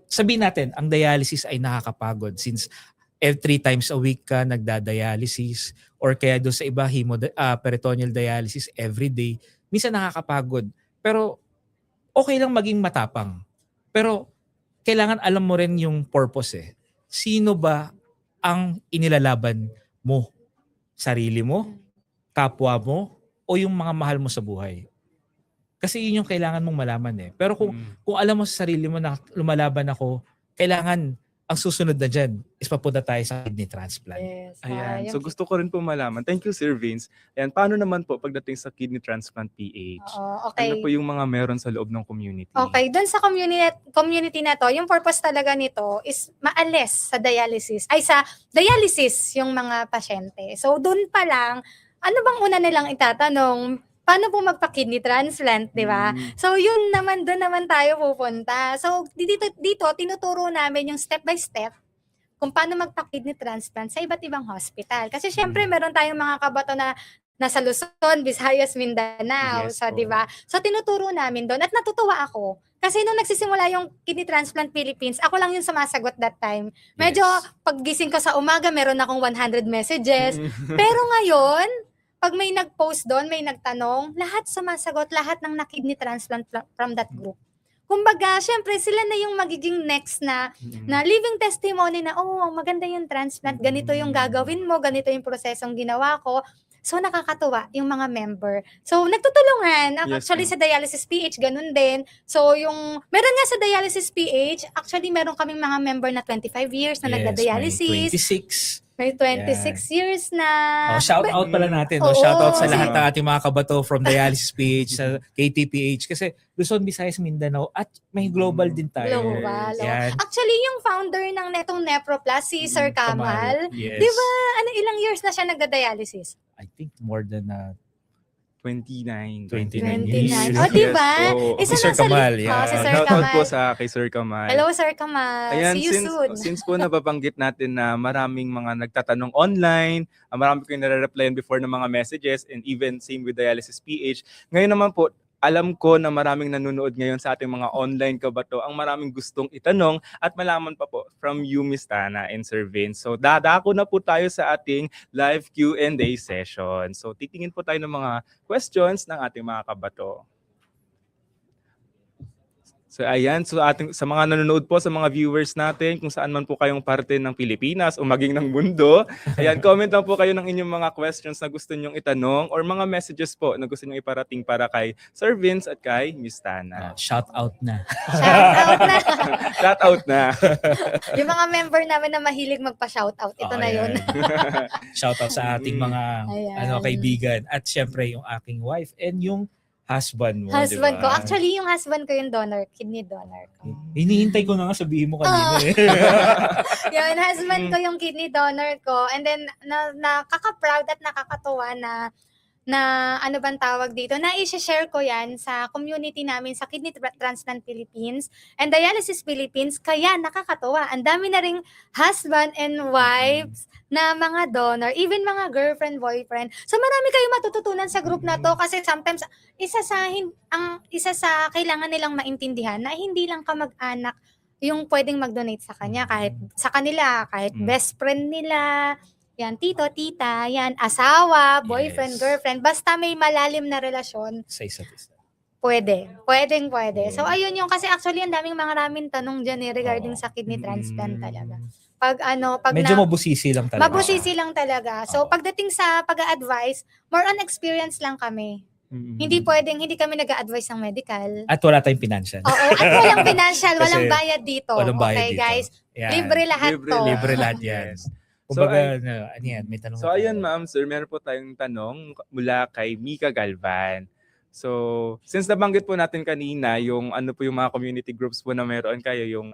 Speaker 2: sabihin natin, ang dialysis ay nakakapagod since 3 times a week ka nagda-dialysis or kaya doon sa iba, peritoneal dialysis every day. Minsan nakakapagod. Pero okay lang maging matapang. Pero kailangan alam mo rin yung purpose eh. Sino ba ang inilalaban mo? Sarili mo? Kapwa mo? O yung mga mahal mo sa buhay? Kasi yun yung kailangan mong malaman eh. Pero kung alam mo sa sarili mo na lumalaban ako, kailangan ang susunod na dyan is papunta tayo sa kidney transplant.
Speaker 3: Yes.
Speaker 1: Ayan. So gusto ko rin po malaman. Thank you, Sir Vince. Ayan, paano naman po pagdating sa kidney transplant PH?
Speaker 3: Okay.
Speaker 1: Ano po yung mga meron sa loob ng community?
Speaker 3: Okay, doon sa community na to, yung purpose talaga nito is maalis sa dialysis yung mga pasyente. So doon pa lang, ano bang una nilang itatanong? Paano po magpa-kidney transplant, di ba? So yun naman, doon naman tayo pupunta. So dito tinuturo namin yung step by step kung paano magpa-kidney transplant sa iba't ibang hospital. Kasi syempre meron tayong mga kabato na nasa Luzon, Visayas, Mindanao,
Speaker 1: Yes
Speaker 3: so
Speaker 1: po.
Speaker 3: 'di ba? So tinuturo namin doon at natutuwa ako. Kasi nung nagsisimula yung Kidney Transplant Philippines, ako lang yung sumasagot that time. Medyo paggising ko sa umaga, meron akong 100 messages. Pero ngayon, pag may nag-post doon, may nagtanong, lahat sumasagot, lahat ng na-kidney transplant from that group. Kumbaga, syempre sila na yung magiging next na living testimony na, maganda yung transplant, ganito yung gagawin mo, ganito yung prosesong ginawa ko. So, nakakatuwa yung mga member. So, nagtutulungan.
Speaker 1: Yes,
Speaker 3: Actually,
Speaker 1: ma'am.
Speaker 3: sa Dialysis PH, ganun din. So, meron nga sa Dialysis PH, actually, meron kaming mga member na 25 years na nagda-dialysis.
Speaker 2: May 26.
Speaker 3: May 26 years na.
Speaker 2: Shout out pala natin.
Speaker 3: Oo.
Speaker 2: Shout out sa
Speaker 3: Kasi-
Speaker 2: lahat ng ating mga kabato from Dialysis PH, sa KTPH. Kasi Luzon, Visayas, Mindanao at may global din tayo.
Speaker 3: Global.
Speaker 2: Yan.
Speaker 3: Actually, yung founder ng netong Neproplas, si Sir Kamal,
Speaker 2: Yes.
Speaker 3: di ba, ilang years na siya nagda-dialysis?
Speaker 2: I think more than
Speaker 1: 29.
Speaker 2: 29
Speaker 3: 29.
Speaker 2: years.
Speaker 3: O, di ba?
Speaker 2: Si
Speaker 3: Isa
Speaker 2: Sir
Speaker 3: na sa
Speaker 2: Kamal,
Speaker 3: list.
Speaker 2: yeah.
Speaker 3: Si Sir
Speaker 1: Shoutout
Speaker 3: Kamal.
Speaker 1: po kay Sir Kamal.
Speaker 3: Hello, Sir Kamal.
Speaker 1: Ayan,
Speaker 3: See you soon.
Speaker 1: since po nababanggit natin na maraming mga nagtatanong online, marami ko yung nare-replyan before ng mga messages, and even same with Dialysis PH. Ngayon naman po, alam ko na maraming nanonood ngayon sa ating mga online kabato ang maraming gustong itanong at malaman pa po from you, Miss Tana and Sir Vince. So dadako na po tayo sa ating live Q&A session. So titingin po tayo ng mga questions ng ating mga kabato. So ayan, so sa mga nanonood po, sa mga viewers natin, kung saan man po kayong parte ng Pilipinas o maging ng mundo, ayan, comment lang po kayo ng inyong mga questions na gusto nyong itanong or mga messages po na gusto nyong iparating para kay Sir Vince at kay Miss Tana.
Speaker 2: shout out na.
Speaker 3: Shout out na.
Speaker 1: Shout out na.
Speaker 3: Yung mga member namin na mahilig magpa-shout out, ito na yun.
Speaker 2: Shout out sa ating mga
Speaker 3: Ayan.
Speaker 2: kaibigan at syempre yung aking wife and yung husband mo,
Speaker 3: Husband
Speaker 2: di
Speaker 3: ko.
Speaker 2: ba?
Speaker 3: Actually, yung husband ko yung donor, kidney donor ko.
Speaker 2: Hinihintay ko na nga sabihin mo kanina eh.
Speaker 3: Yun, husband ko yung kidney donor ko. And then, nakaka-proud at nakakatuwa na ano bang tawag dito, na i-share ko yan sa community namin sa Kidney Transplant Philippines and Dialysis Philippines, kaya nakakatuwa. Ang dami na ring husband and wives na mga donor, even mga girlfriend, boyfriend. So marami kayong matututunan sa group na to kasi sometimes isa sa kailangan nilang maintindihan na hindi lang kamag-anak yung pwedeng mag-donate sa kanya, kahit sa kanila, kahit best friend nila, yan, tito, tita, yan, asawa, boyfriend,
Speaker 2: Yes.
Speaker 3: girlfriend, basta may malalim na relasyon,
Speaker 2: Sa isa't isa.
Speaker 3: pwede. Pwede. So, ayun yung, kasi actually, ang maraming tanong dyan regarding
Speaker 2: Oo.
Speaker 3: sa kidney transplant talaga.
Speaker 1: Mm.
Speaker 3: Pag
Speaker 2: Medyo mabusisi lang talaga.
Speaker 3: mabusisi lang talaga. So,
Speaker 2: Oo.
Speaker 3: pagdating sa pag-a-advise, more on experience lang kami. Hindi kami nag-a-advise ng medical.
Speaker 2: At wala tayong financial.
Speaker 3: Oo, at walang financial,
Speaker 2: Kasi
Speaker 3: walang bayad dito.
Speaker 2: Walang bayad
Speaker 3: Okay,
Speaker 2: dito.
Speaker 3: guys?
Speaker 2: Yan.
Speaker 3: Libre lahat to.
Speaker 2: Libre lahat yan.
Speaker 1: Yes.
Speaker 2: Kumbaga, ano yan, may tanong
Speaker 1: So
Speaker 2: tayo.
Speaker 1: ayun ma'am, sir, meron po tayong tanong mula kay Mika Galvan. So since nabanggit po natin kanina yung ano po yung mga community groups po na meron kayo, yung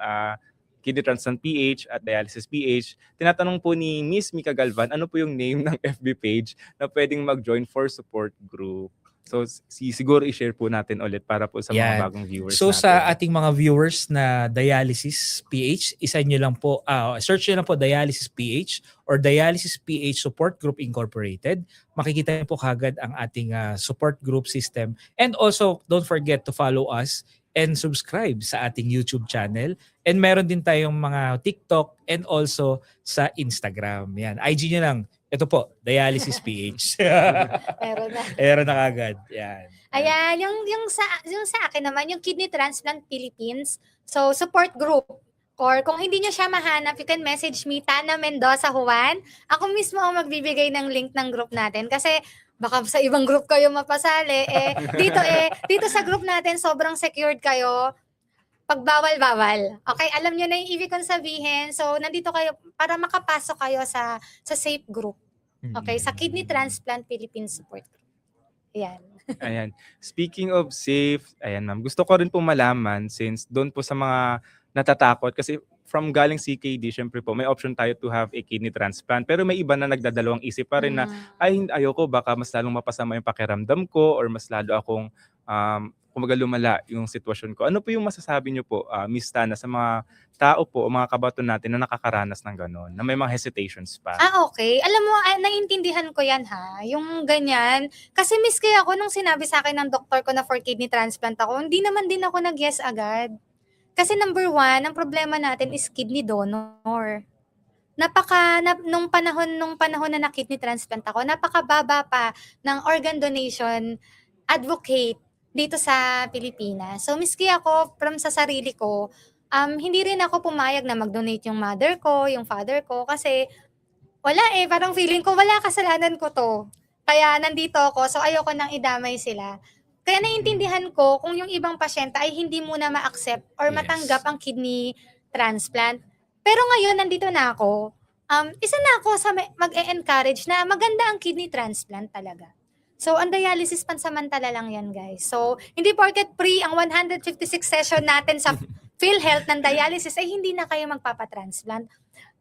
Speaker 1: Kidney Transplant PH at Dialysis PH, tinatanong po ni Miss Mika Galvan, ano po yung name ng FB page na pwedeng mag-join for support group? So siguro i-share po natin ulit para po sa mga
Speaker 2: Yan.
Speaker 1: bagong viewers
Speaker 2: So
Speaker 1: natin.
Speaker 2: sa ating mga viewers na Dialysis PH, search nyo lang po Dialysis PH or Dialysis PH Support Group Incorporated. Makikita niyo po kagad ang ating support group system. And also, don't forget to follow us and subscribe sa ating YouTube channel. And meron din tayong mga TikTok and also sa Instagram. Yan, IG nyo lang. Ito po, Dialysis PH.
Speaker 3: Meron na.
Speaker 2: Meron na kagad. Yan.
Speaker 3: Ayan, yung sa akin naman, yung Kidney Transplant Philippines. So, support group. Or kung hindi nyo siya mahanap, you can message me, Tana Mendoza Juan. Ako mismo ang magbibigay ng link ng group natin. Kasi baka sa ibang group kayo mapasali. Dito sa group natin, sobrang secured kayo. Pagbawal-bawal. Okay, alam nyo na yung ibig kong sabihin. So, nandito kayo para makapasok kayo sa safe group. Okay, sa Kidney Transplant Philippines Support Group. Ayan.
Speaker 1: Ayan. Speaking of safe, ayan ma'am, gusto ko rin po malaman since doon po sa mga natatakot kasi from galing CKD, syempre po, may option tayo to have a kidney transplant. Pero may iba na nagdadalawang isip pa rin na, ayoko, baka mas lalong mapasama yung pakiramdam ko or mas lalo akong kumaga lumala yung sitwasyon ko. Ano po yung masasabi niyo po, Miss Tana, sa mga tao po o mga kabato natin na nakakaranas ng gano'n, na may mga hesitations pa?
Speaker 3: Okay. Alam mo, naiintindihan ko yan ha. Yung ganyan. Kasi miski ako nung sinabi sa akin ng doktor ko na for kidney transplant ako, hindi naman din ako nag-yes agad. Kasi number one, ang problema natin is kidney donor. Nung panahon na kidney transplant ako, napakababa pa ng organ donation advocate dito sa Pilipinas. So miski ako from sa sarili ko, hindi rin ako pumayag na mag-donate yung mother ko, yung father ko kasi wala parang feeling ko wala, kasalanan ko to. Kaya nandito ako, so ayoko nang idamay sila. Kaya naiintindihan ko kung yung ibang pasyente ay hindi muna ma-accept or
Speaker 2: Yes.
Speaker 3: matanggap ang kidney transplant. Pero ngayon nandito na ako, isa na ako sa mag-e-encourage na maganda ang kidney transplant talaga. So, ang dialysis pansamantala lang yan, guys. So, hindi porket free ang 156 session natin sa PhilHealth ng dialysis ay hindi na kayo magpapatransplant.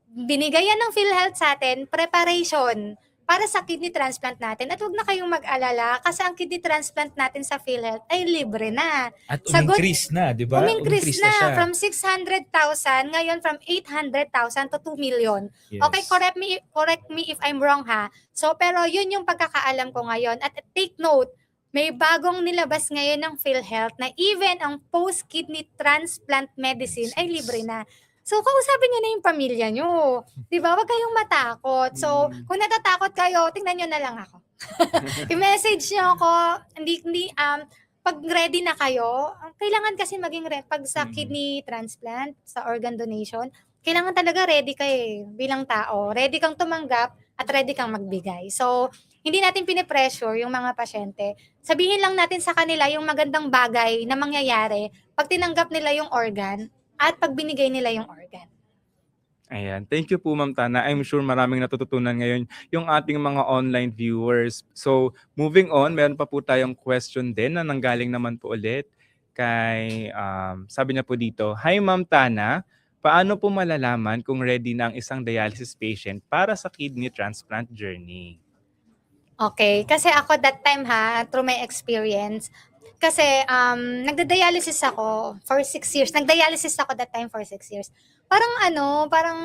Speaker 3: Binigay yan ng PhilHealth sa atin, preparation para sa kidney transplant natin. At huwag na kayong mag-alala kasi ang kidney transplant natin sa PhilHealth ay libre na.
Speaker 2: At
Speaker 3: Sagot-
Speaker 2: umingkris na, di ba?
Speaker 3: Umingkris na
Speaker 2: siya.
Speaker 3: from 600,000, ngayon from 800,000 to 2 million.
Speaker 2: Yes.
Speaker 3: Okay, correct me if I'm wrong ha. So, pero yun yung pagkakaalam ko ngayon. At take note, may bagong nilabas ngayon ng PhilHealth na even ang post-kidney transplant medicine ay libre na. So, kausapin nyo na yung pamilya nyo. Di ba? Huwag kayong matakot. So, kung natatakot kayo, tingnan nyo na lang ako. I-message nyo ako. Pag ready na kayo, kailangan kasi maging ready. Pag sa kidney transplant, sa organ donation, kailangan talaga ready kayo bilang tao. Ready kang tumanggap at ready kang magbigay. So, hindi natin pinipressure yung mga pasyente. Sabihin lang natin sa kanila yung magandang bagay na mangyayari pag tinanggap nila yung organ at pag binigay nila yung organ.
Speaker 1: Ayan. Thank you po, Ma'am Tana. I'm sure maraming natututunan ngayon yung ating mga online viewers. So, moving on, meron pa po tayong question din na nanggaling naman po ulit kay, sabi niya po dito, "Hi, Ma'am Tana. Paano po malalaman kung ready na ang isang dialysis patient para sa kidney transplant journey?"
Speaker 3: Okay, kasi ako that time through my experience, kasi nagda-dialysis ako for 6 years. Nag-dialysis ako that time for 6 years. Parang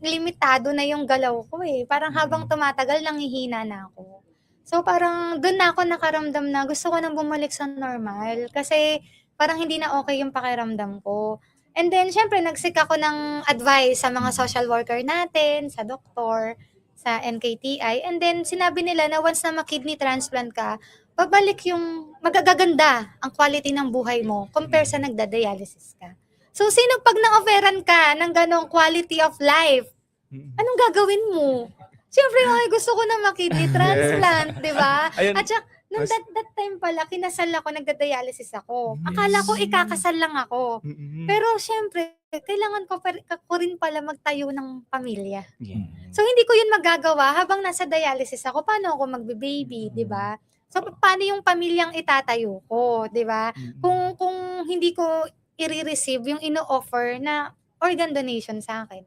Speaker 3: limitado na yung galaw ko eh. Parang habang tumatagal, nanghihina na ako. So parang doon na ako nakaramdam na gusto ko nang bumalik sa normal kasi parang hindi na okay yung pakiramdam ko. And then syempre nag-seek ako ng advice sa mga social worker natin, sa doktor, sa NKTI. And then sinabi nila na once na ma-kidney transplant ka, babalik yung magaganda ang quality ng buhay mo compare sa nagda-dialysis ka. So, sino pag na-offeran ka ng ganong quality of life, anong gagawin mo? Siyempre, ay, gusto ko na ma-kidney transplant, di ba?
Speaker 1: Ayun.
Speaker 3: At saka, nung that time pala, kinasal ako, nagda-dialysis ako. Akala ko ikakasal lang ako. Pero siyempre, kailangan ko rin pala magtayo ng pamilya.
Speaker 1: Yeah.
Speaker 3: So, hindi ko yun magagawa habang nasa dialysis ako. Paano ako magbe-baby, di ba? So, paano yung pamilyang itatayo ko, di ba? Kung hindi ko i-receive yung ino-offer na organ donation sa akin.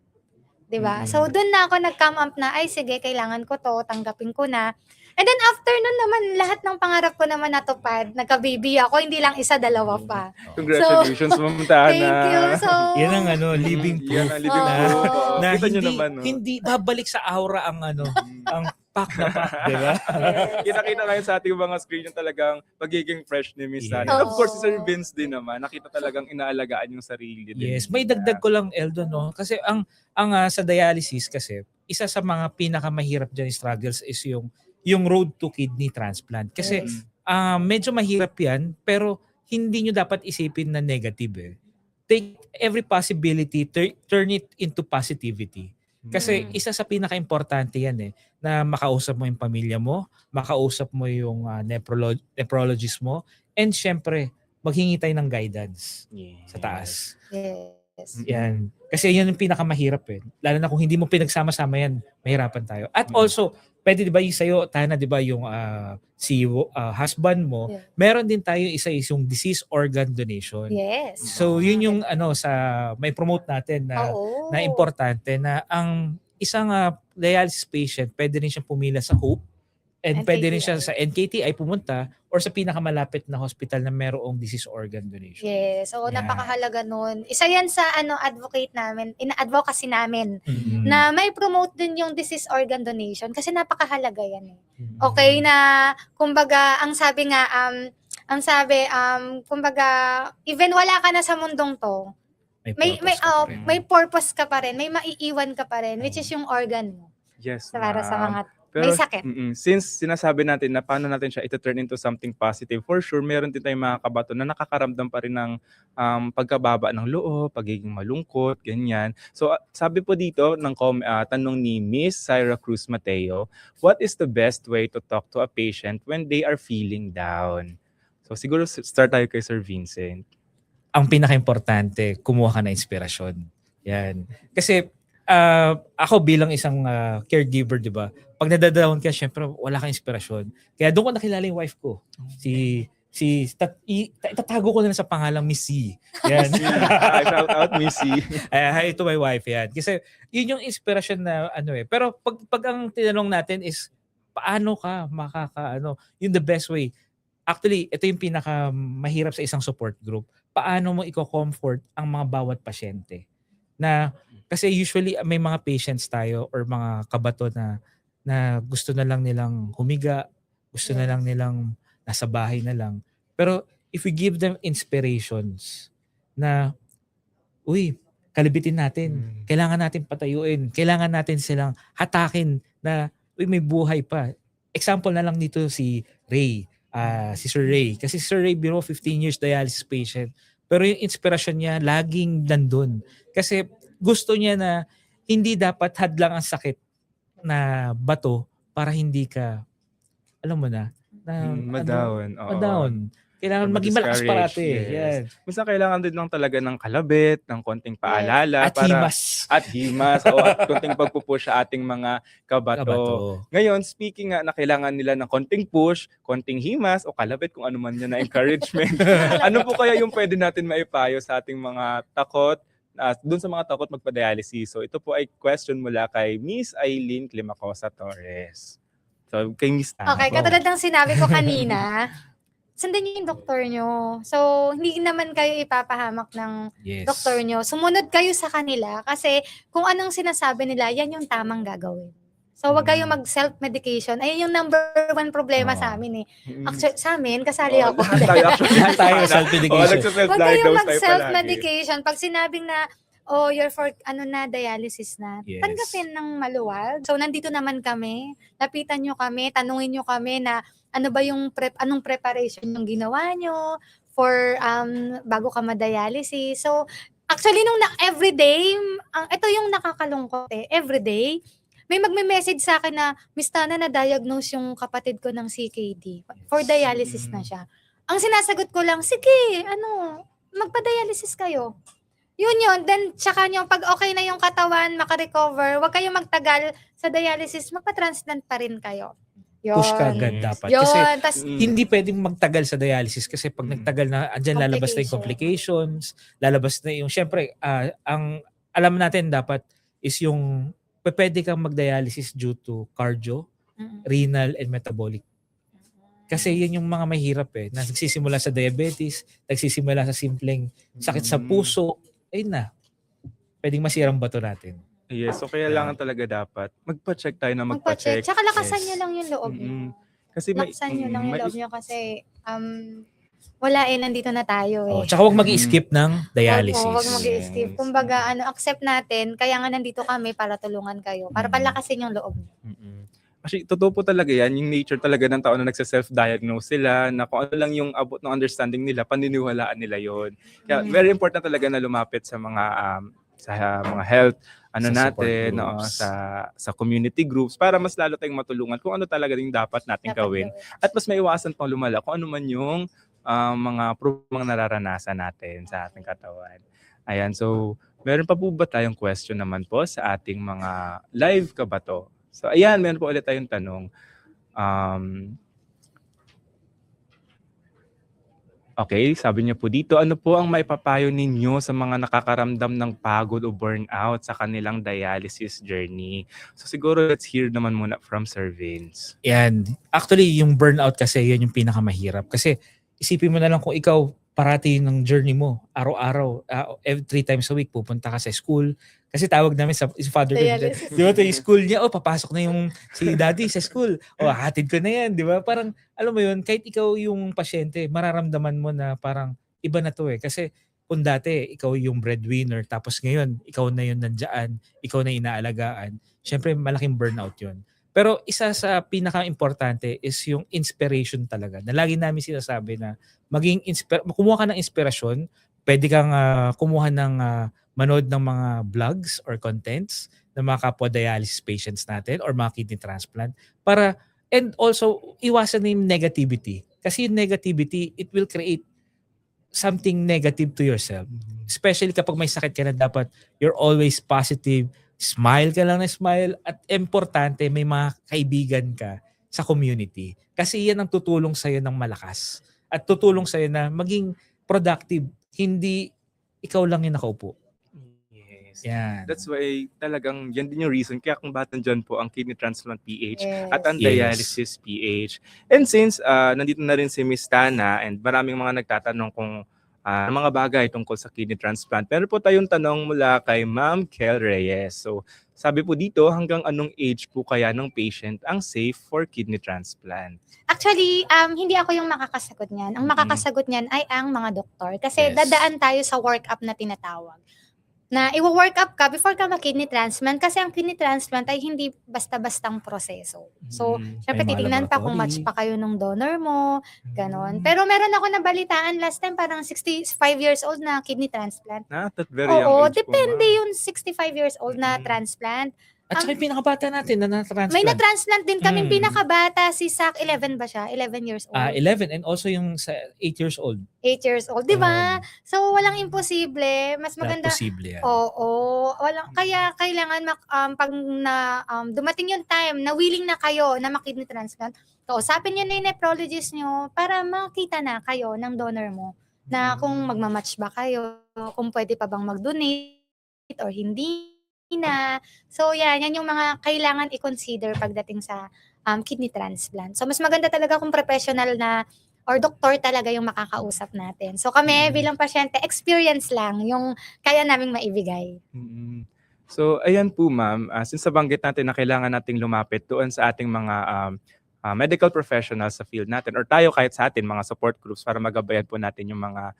Speaker 3: 'Di ba? So doon na ako nag-come up na ay sige kailangan ko to, tanggapin ko na. And then after nun naman lahat ng pangarap ko naman natupad. Nagka-baby ako, hindi lang isa, dalawa pa.
Speaker 1: Congratulations, Ma'am Tana.
Speaker 3: Thank you. So
Speaker 2: Yan ang living
Speaker 1: Yan
Speaker 2: proof
Speaker 1: ang living
Speaker 3: Oo.
Speaker 1: proof.
Speaker 2: na
Speaker 1: Kita nyo
Speaker 2: hindi,
Speaker 1: naman, no?
Speaker 2: hindi babalik sa aura ang ang pack na pack, di ba?
Speaker 1: Kita-kita ngayon sa ating mga screen yung talagang pagiging fresh ni Miss Tana.
Speaker 2: Yes.
Speaker 1: And of course, si Sir Vince din naman. Nakita talagang inaalagaan yung sarili din.
Speaker 2: Yes, may dagdag ko lang Eldo no kasi ang sa dialysis kasi isa sa mga pinakamahirap diyan struggles is yung road to kidney transplant kasi
Speaker 3: Yes.
Speaker 2: medyo mahirap 'yan pero hindi nyo dapat isipin na negative eh. Take every possibility, turn it into positivity. Kasi isa sa pinaka-importante yan eh, na makausap mo yung pamilya mo, makausap mo yung nephrologist mo, and syempre, maghingi tayo ng guidance sa taas.
Speaker 3: yes.
Speaker 2: Yan. Kasi yan yung pinakamahirap eh. Lalo na kung hindi mo pinagsama-sama yan, mahirapan tayo. At also, pwede 'di ba yung sa'yo, Tana, 'di ba yung si husband mo,
Speaker 3: Yeah.
Speaker 2: meron din tayo yung disease organ donation.
Speaker 3: Yes.
Speaker 2: So yun yung sa may promote natin na
Speaker 3: Oo.
Speaker 2: na importante na ang isang dialysis patient pwede rin siyang pumila sa Hope and pwede rin siya sa NKTI pumunta or sa pinakamalapit na hospital na mayroong disease organ donation.
Speaker 3: Yes. Oo,
Speaker 2: Yan.
Speaker 3: napakahalaga nun. Isa yan sa advocate namin, advocacy namin
Speaker 2: Mhm.
Speaker 3: na may promote din yung disease organ donation kasi napakahalaga yan eh.
Speaker 2: Mhm.
Speaker 3: Okay na kumbaga ang sabi kumbaga even wala ka na sa mundong to, may purpose ka pa rin, may maiiwan ka pa rin which is yung organ mo
Speaker 1: Yes,
Speaker 3: para sa
Speaker 1: ma'am.
Speaker 3: mga
Speaker 1: Pero,
Speaker 3: may sakit.
Speaker 1: since sinasabi natin na paano natin siya ito-turn into something positive, for sure, meron din tayong mga kabato na nakakaramdam pa rin ng pagkababa ng loob, pagiging malungkot, ganyan. So, sabi po dito, tanong ni Miss Syra Cruz Mateo, what is the best way to talk to a patient when they are feeling down? So, siguro start tayo kay Sir Vincent.
Speaker 2: Ang pinaka-importante, kumuha ka ng inspirasyon. Yan. Kasi ako bilang isang caregiver, 'di ba? Pag nadadown ka, syempre wala kang inspirasyon. Kaya doon ko nakilala yung wife ko. Itatago ko na lang sa pangalang Miss C. Yan.
Speaker 1: I felt out, Missy.
Speaker 2: Hi to my wife yan. Kasi yun yung inspirasyon na Pero pag ang tinanong natin is paano ka yung the best way. Actually, ito yung pinaka mahirap sa isang support group. Paano mo i-comfort ang mga bawat pasyente? Kasi usually may mga patients tayo or mga kabato na gusto na lang nilang humiga, gusto na lang nilang nasa bahay na lang. Pero if we give them inspirations na, kalibitin natin, kailangan natin patayuin, kailangan natin silang hatakin na, may buhay pa. Example na lang dito si Ray, si Sir Ray. Kasi si Sir Ray, 15 years dialysis patient. Pero yung inspirasyon niya, laging nandun. Kasi gusto niya na hindi dapat hadlang ang sakit na bato para hindi ka, alam mo na,
Speaker 1: Madown. Oo.
Speaker 2: madown. Kailangan
Speaker 1: Or
Speaker 2: maging malakas
Speaker 1: ma-discourage,
Speaker 2: parati.
Speaker 1: yes.
Speaker 2: Yan.
Speaker 1: Minsan kailangan din lang talaga ng kalabit, ng konting paalala.
Speaker 2: At himas.
Speaker 1: At himas. O at konting pagpupush sa ating mga kabato.
Speaker 2: Kabato.
Speaker 1: Ngayon, speaking nga na kailangan nila ng konting push, konting himas, o kalabit kung ano man yan na encouragement. Ano po kaya yung pwede natin maipayo sa ating mga takot, dun sa mga takot magpa-dialysis? So ito po ay question mula kay Miss Aileen Climacosa Torres. So kay Miss Tana
Speaker 3: Okay,
Speaker 1: po.
Speaker 3: katulad ng sinabi ko kanina, sundan niyo yung doktor nyo. So, hindi naman kayo ipapahamak ng
Speaker 2: Yes.
Speaker 3: doktor nyo. Sumunod kayo sa kanila kasi kung anong sinasabi nila, yan yung tamang gagawin. So, wag kayong mag-self-medication. Ayun yung number one problema sa amin eh. Actually, sa amin, kasali ako.
Speaker 1: Lahat tayo actually.
Speaker 2: Lahat tayo self-medication.
Speaker 3: Wag kayong
Speaker 1: nagsa-self-diagnose tayo palagi.
Speaker 3: mag-self-medication. Pag sinabing na, oh, you're for dialysis na,
Speaker 2: Yes.
Speaker 3: tanggapin ng maluwag. So, nandito naman kami. Lapitan nyo kami, tanungin nyo kami na ano ba yung anong preparation yung ginawa nyo for bago ka ma-dialysis. So, actually, everyday, ito yung nakakalungkot eh, everyday, may magme-message sa akin na, Miss Tana, na-diagnose yung kapatid ko ng CKD. For dialysis na siya. Ang sinasagot ko lang, sige, magpa-dialysis kayo. Yun. Then, tsaka nyo, pag okay na yung katawan, makarecover, huwag kayong magtagal sa dialysis, magpa-transplant pa rin kayo. Yun.
Speaker 2: Push ka agad dapat.
Speaker 3: Yun.
Speaker 2: Kasi
Speaker 3: Tas,
Speaker 2: hindi pwedeng magtagal sa dialysis kasi pag nagtagal na, andyan lalabas na yung complications, lalabas na yung, syempre, ang alam natin dapat is yung, pwede kang mag-dialysis due to cardio, renal, and metabolic. Kasi yun yung mga mahirap eh. Nagsisimula sa diabetes, nagsisimula sa simpleng sakit sa puso, ayun na. Pwedeng masirang bato natin.
Speaker 1: Yes, so kailangan talaga dapat magpa-check tayo na magpa-check.
Speaker 3: Tsaka lakasan
Speaker 1: Yes.
Speaker 3: nyo lang yung loob nyo.
Speaker 1: Kasi
Speaker 3: Lakasan nyo lang yung loob nyo kasi wala nandito na tayo eh.
Speaker 2: Tsaka huwag mag-skip ng dialysis.
Speaker 3: Huwag mag-skip.
Speaker 1: Yes.
Speaker 3: Kumbaga, accept natin, kaya nga nandito kami para tulungan kayo, para palakasin yung loob nyo.
Speaker 1: Actually, totoo po talaga yan. Yung nature talaga ng tao na nagsa-self-diagnose sila, na kung ano lang yung abot ng understanding nila, paniniwalaan nila yon. Kaya very important talaga na lumapit sa mga health
Speaker 2: Sa
Speaker 1: natin,
Speaker 2: support groups.
Speaker 1: sa community groups para mas lalo tayong matulungan kung ano talaga yung dapat nating gawin. At mas maiwasan pang lumala kung ano man yung mga problemang nararanasan natin sa ating katawan. Ayan, so meron pa po ba tayong question naman po sa ating mga live kabato? So ayan, meron po ulit tayong tanong. Okay, sabi niyo po dito, ano po ang maipapayo ninyo sa mga nakakaramdam ng pagod o burnout sa kanilang dialysis journey? So siguro let's hear naman muna from Sir Vince.
Speaker 2: Yan. Actually, yung burnout kasi, yan yung pinakamahirap. Kasi isipin mo na lang kung ikaw parati ng journey mo, araw-araw, every 3 times a week, pupunta ka sa school. Kasi tawag namin sa father ko,
Speaker 3: Dialysis.
Speaker 2: di ba, yung school niya, papasok na yung si daddy sa school. Hatid ko na yan, di ba? Parang, alam mo yun, kahit ikaw yung pasyente, mararamdaman mo na parang iba na to eh. Kasi kung dati, ikaw yung breadwinner, tapos ngayon, ikaw na yun nandyan, ikaw na inaalagaan, syempre malaking burnout yun. Pero isa sa pinaka-importante is yung inspiration talaga. Na lagi namin sinasabi na kumuha ka ng inspirasyon, pwede kang kumuha ng manood ng mga vlogs or contents ng mga kapwa dialysis patients natin or mga kidney transplant and also iwasan na yung negativity. Kasi yung negativity, it will create something negative to yourself. Especially kapag may sakit ka na, dapat you're always positive, smile ka lang na smile, at importante may mga kaibigan ka sa community. Kasi yan ang tutulong sa'yo ng malakas. At tutulong sa'yo na maging productive, hindi ikaw lang yung nakaupo.
Speaker 1: Yes.
Speaker 2: Yan.
Speaker 1: That's why talagang yan din yung reason kaya kung ba't nandyan po ang Kidney Transplant PH
Speaker 3: Yes.
Speaker 1: at ang
Speaker 2: Yes.
Speaker 1: Dialysis PH. And since nandito na rin si Miss Tana and maraming mga nagtatanong kung mga bagay tungkol sa kidney transplant, meron po tayong tanong mula kay Ma'am Kel Reyes. So sabi po dito, hanggang anong age po kaya ng patient ang safe for kidney transplant?
Speaker 3: Actually, hindi ako yung makakasagot niyan. Ang makakasagot niyan ay ang mga doktor. Kasi
Speaker 2: Yes.
Speaker 3: dadaan tayo sa workup na tinatawag. Na i-work up ka before ka mag-kidney transplant kasi ang kidney transplant ay hindi basta-bastang proseso. So, syempre
Speaker 2: May mga
Speaker 3: titingnan pa kung match
Speaker 2: laboratory.
Speaker 3: pa kayo nung donor mo, ganon. Pero meron ako nabalitaan last time parang 65 years old na kidney transplant.
Speaker 1: That very young
Speaker 3: Oo,
Speaker 1: age
Speaker 3: depende
Speaker 1: po,
Speaker 3: yung 65 years old na
Speaker 1: Mhm.
Speaker 3: transplant.
Speaker 2: At saka yung pinakabata natin na na-transplant.
Speaker 3: May na-transplant din kaming
Speaker 2: Mm.
Speaker 3: pinakabata, si Zach, 11 ba siya? 11 years old.
Speaker 2: 11 and also yung sa 8 years old.
Speaker 3: 8 years old, di ba? So, walang imposible. Mas
Speaker 2: Na
Speaker 3: maganda.
Speaker 2: posible yan.
Speaker 3: Oo. Kaya kailangan pag dumating yung time na willing na kayo na ma-kidney transplant, kausapin nyo na yung nephrologist nyo para makita na kayo ng donor mo na kung magmamatch ba kayo, kung pwede pa bang mag-donate or hindi na. So, yan yung mga kailangan i-consider pagdating sa kidney transplant. So, mas maganda talaga kung professional na or doktor talaga yung makakausap natin. So, kami bilang pasyente, experience lang yung kaya naming maibigay.
Speaker 1: Mm. So, ayan po ma'am, since nabanggit natin na kailangan nating lumapit doon sa ating mga medical professionals sa field natin or tayo kahit sa atin, mga support groups para magabayan po natin yung mga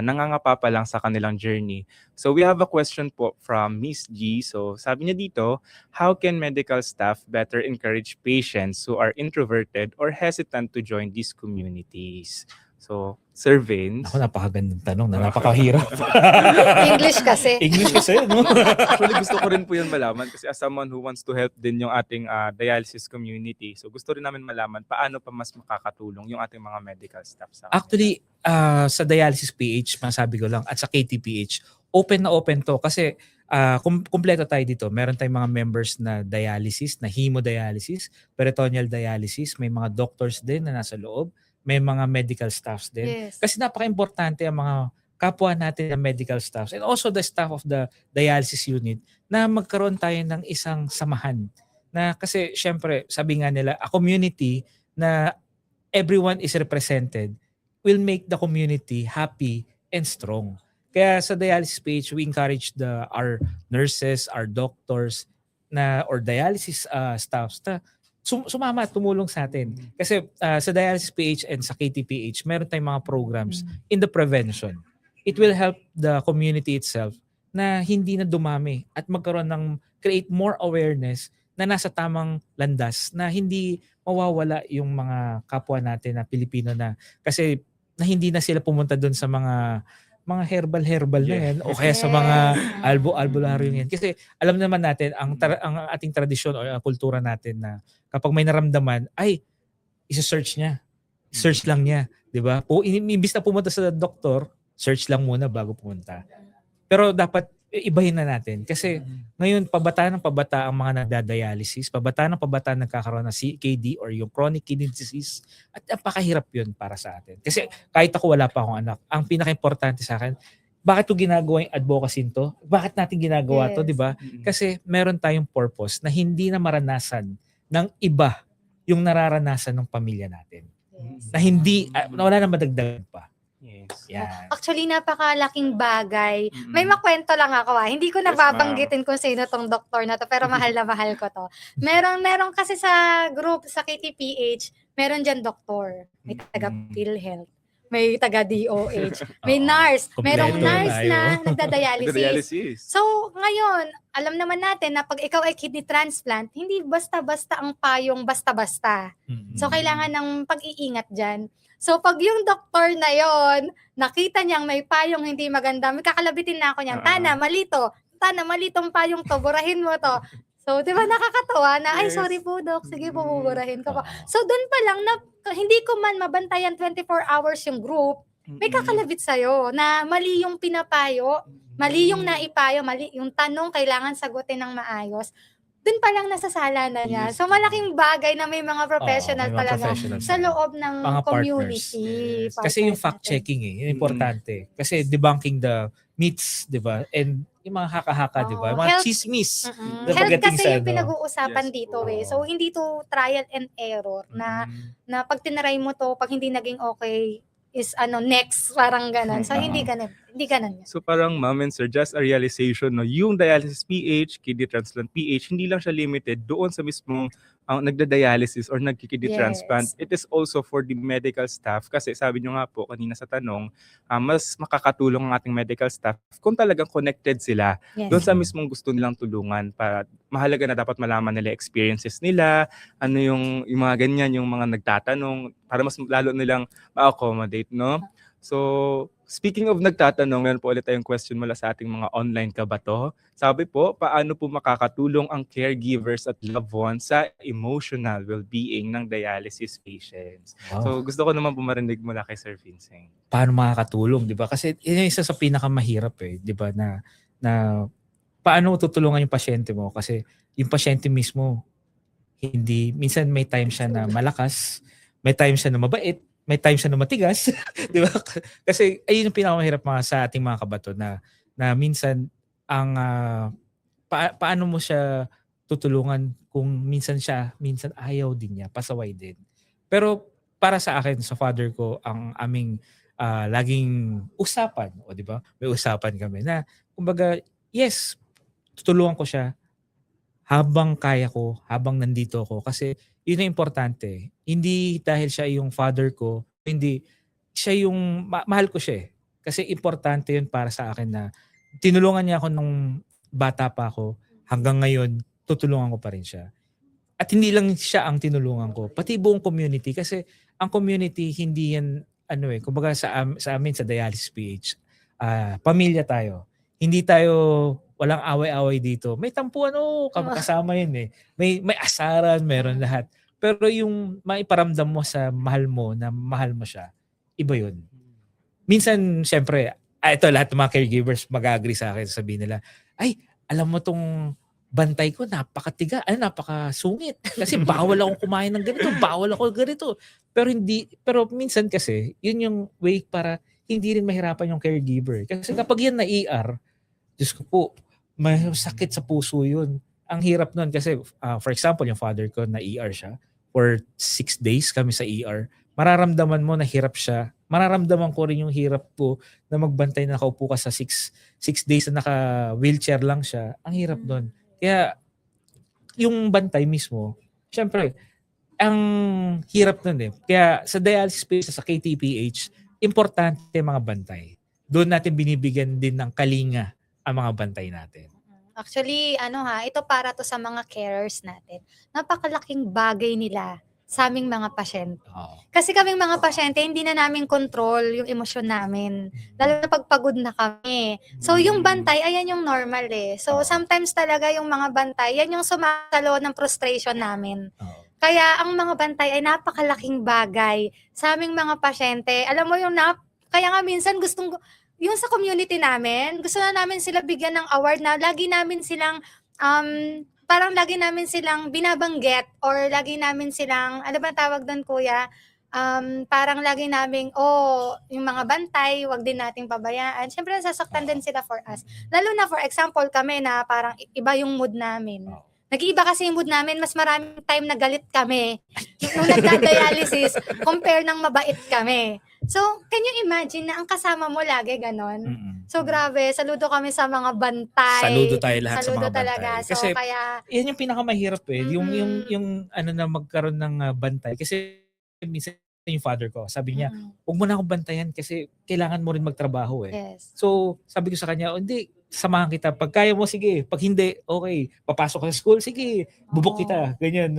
Speaker 1: nangangapa pa lang sa kanilang journey. So, we have a question po from Miss G. So, sabi niya dito, how can medical staff better encourage patients who are introverted or hesitant to join these communities? So, Sir Vince.
Speaker 2: Ako, napakagandang tanong na napakahirap.
Speaker 3: English kasi.
Speaker 2: English kasi, no?
Speaker 1: Actually, gusto ko rin po yun malaman kasi as someone who wants to help din yung ating dialysis community. So, gusto rin namin malaman paano pa mas makakatulong yung ating mga medical staff sa kanila.
Speaker 2: Actually, sa dialysis PH, masabi ko lang, at sa KTPH, open na open to kasi kumpleto tayo dito. Meron tayong mga members na dialysis, na hemodialysis, peritoneal dialysis, may mga doctors din na nasa loob, may mga medical staffs din.
Speaker 3: Yes.
Speaker 2: Kasi napaka-importante ang mga kapwa natin na medical staffs and also the staff of the dialysis unit na magkaroon tayo ng isang samahan. Na kasi syempre, sabi nga nila, a community na everyone is represented will make the community happy and strong. Kaya sa dialysis page, we encourage our nurses, our doctors, or dialysis staffs na sumama at tumulong sa atin. Kasi sa dialysis PH and sa KTPH, meron tayong mga programs in the prevention. It will help the community itself na hindi na dumami at magkaroon ng create more awareness na nasa tamang landas na hindi mawawala yung mga kapwa natin na Pilipino na kasi na hindi na sila pumunta doon sa mga herbal na yan o kaya sa mga albularyo yan. Kasi alam naman natin ang ating tradisyon o ang kultura natin na kapag may naramdaman ay isa-search niya. Search lang niya, 'di ba? Imbis na pumunta sa doktor, search lang muna bago pumunta. Pero dapat ibahin na natin kasi ngayon pabata ng pabata ang mga nagda-dialysis, pabata ng pabata nagkakaroon ng CKD or yung chronic kidney disease at napakahirap yun para sa atin. Kasi kahit ako wala pa akong anak, ang pinaka-importante sa akin, bakit ko ginagawa yung advocacy to? Bakit natin ginagawa to, di ba? Kasi meron tayong purpose na hindi na maranasan ng iba yung nararanasan ng pamilya natin. Na hindi, na wala na madagdag pa.
Speaker 1: Yes.
Speaker 2: Yan.
Speaker 3: Actually, napakalaking bagay. May makwento lang ako Hindi ko nababanggitin kung sino tong doktor na to, pero mahal na mahal ko to. Meron kasi sa group, sa KTPH, meron dyan doktor. May taga PhilHealth. May taga DOH. May nurse. Merong
Speaker 2: Kompleto
Speaker 3: nurse
Speaker 2: tayo.
Speaker 3: na nagda-dialysis.
Speaker 1: Dialysis.
Speaker 3: So, ngayon, alam naman natin na pag ikaw ay kidney transplant, hindi basta-basta ang payong basta-basta. So, kailangan ng pag-iingat dyan. So, pag yung doktor na yon nakita niyang may payong hindi maganda, may kakalabitin na ako niyan, Tana, malito. Tana, malitong payong to, burahin mo to. So, di ba nakakatawa na, ay,
Speaker 1: Yes.
Speaker 3: sorry po, Doc, sige po, buburahin ko po. So, doon pa lang, na, hindi ko man mabantayan 24 hours yung group, may kakalabit sa'yo na mali yung pinapayo, mali yung naipayo, mali yung tanong kailangan sagutin ng maayos. Doon pa lang nasasala na niya. So, malaking bagay na may mga professional
Speaker 2: may mga
Speaker 3: talaga
Speaker 2: professionals
Speaker 3: sa
Speaker 2: na.
Speaker 3: loob ng
Speaker 2: Mga
Speaker 3: community.
Speaker 1: Yes.
Speaker 2: Kasi yung fact-checking yun importante. Kasi debunking the myths, di ba? And yung mga haka-haka, di ba?
Speaker 3: Oo,
Speaker 2: Mga
Speaker 3: health-
Speaker 2: chismis.
Speaker 3: Mm-mm.
Speaker 2: Na
Speaker 3: Health
Speaker 2: pagdating
Speaker 3: kasi
Speaker 2: sa
Speaker 3: yung
Speaker 2: ano.
Speaker 3: pinag-uusapan
Speaker 1: Yes
Speaker 3: dito
Speaker 1: po.
Speaker 3: So, hindi to trial and error na pag tinaray mo to, pag hindi naging okay, is next, parang ganun. So, hindi ganun yan.
Speaker 1: So parang ma'am and sir, just a realization, no, yung dialysis PH, kidney transplant PH, hindi lang siya limited doon sa mismong nagda-dialysis or nagki-kidney
Speaker 3: Yes.
Speaker 1: transplant. It is also for the medical staff kasi sabi nyo nga po kanina sa tanong, mas makakatulong ang ating medical staff kung talagang connected sila
Speaker 3: Yes.
Speaker 1: doon sa mismong gusto nilang tulungan. Para mahalaga na dapat malaman nila experiences nila, ano yung mga ganyan, yung mga nagtatanong para mas lalo nilang ma-accommodate, no? So speaking of nagtatanong, meron po ulit tayong question mula sa ating mga online kabato. Sabi po, paano po makakatulong ang caregivers at loved ones sa emotional well-being ng dialysis patients? So gusto ko naman po marinig mula kay Sir Vincent.
Speaker 2: Paano makakatulong, 'di ba? Kasi yun yung isa sa pinakamahirap 'di ba, na paano mo tutulungan yung pasyente mo kasi yung pasyente mismo hindi minsan may time siya na malakas, may time siya na mabait, may time siya na matigas, 'di ba? Kasi ayun yung pinakamahirap sa ating mga kabato na minsan ang paano mo siya tutulungan kung minsan ayaw din niya, pasaway din. Pero para sa akin, sa father ko, ang aming laging usapan, o 'di ba? May usapan kami na kumbaga, yes, tutulungan ko siya habang kaya ko, habang nandito ako kasi yun ang importante. Hindi dahil siya yung father ko, hindi siya yung mahal ko siya eh. Kasi importante yun para sa akin na tinulungan niya ako nung bata pa ako, hanggang ngayon tutulungan ko pa rin siya. At hindi lang siya ang tinulungan ko, pati buong community kasi ang community hindi yan kumbaga sa amin sa Dialysis PH, pamilya tayo. Hindi tayo walang away-away dito. May tampuan kasama yun eh. May asaran, meron lahat. Pero yung maiparamdam mo sa mahal mo na mahal mo siya, iba yun. Minsan, syempre, ito lahat ng mga caregivers mag-agree sa akin, sabihin nila, ay, alam mo tong bantay ko, napakasungit. Kasi bawal akong kumain ng ganito, bawal ako ganito. Pero minsan kasi, yun yung way para hindi rin mahirapan yung caregiver. Kasi kapag yan na ER, Diyos ko po, may sakit sa puso yun. Ang hirap nun kasi, for example, yung father ko na ER siya, for 6 days kami sa ER, mararamdaman mo na hirap siya. Mararamdaman ko rin yung hirap ko na magbantay na nakaupo ka sa 6 days na naka-wheelchair lang siya. Ang hirap nun. Kaya, yung bantay mismo, syempre, ang hirap nun eh. Kaya sa dialysis space, sa KTPH, importante mga bantay. Doon natin binibigyan din ng kalinga ang mga bantay natin.
Speaker 3: Actually, ito para to sa mga carers natin. Napakalaking bagay nila sa aming mga pasyente. Kasi kaming mga pasyente, hindi na namin control yung emosyon namin. Lalo na pagpagod na kami. So, yung bantay, ayan yung normal eh. So, sometimes talaga yung mga bantay, yan yung sumasalo ng frustration namin. Kaya, ang mga bantay ay napakalaking bagay sa aming mga pasyente. Alam mo yung kaya nga minsan yung sa community namin, gusto na namin sila bigyan ng award na lagi namin silang parang lagi namin silang binabanggit or lagi namin silang, ano ba tawag doon kuya? Parang lagi namin, yung mga bantay, wag din nating pabayaan. Siyempre, nasasaktan din sila for us. Lalo na for example, kami na parang iba yung mood namin. Nag-iiba kasi yung mood namin, mas maraming time na galit kami nung nagda-dialysis compare ng mabait kami. So, can you imagine na ang kasama mo lagi ganon? So, grabe. Saludo kami sa mga bantay.
Speaker 2: Saludo tayo lahat sa mga
Speaker 3: talaga.
Speaker 2: bantay.
Speaker 3: So,
Speaker 2: Kasi,
Speaker 3: kaya,
Speaker 2: yan yung pinakamahirap eh. Yung na magkaroon ng bantay. Kasi, minsan yung father ko, sabi niya, huwag mo na akong bantayan kasi kailangan mo rin magtrabaho eh.
Speaker 3: yes.
Speaker 2: So, sabi ko sa kanya, hindi, samahan kita. Pag kaya mo, sige. Pag hindi, okay. Papasok ka sa school, sige. Bubuk kita. Ganyan,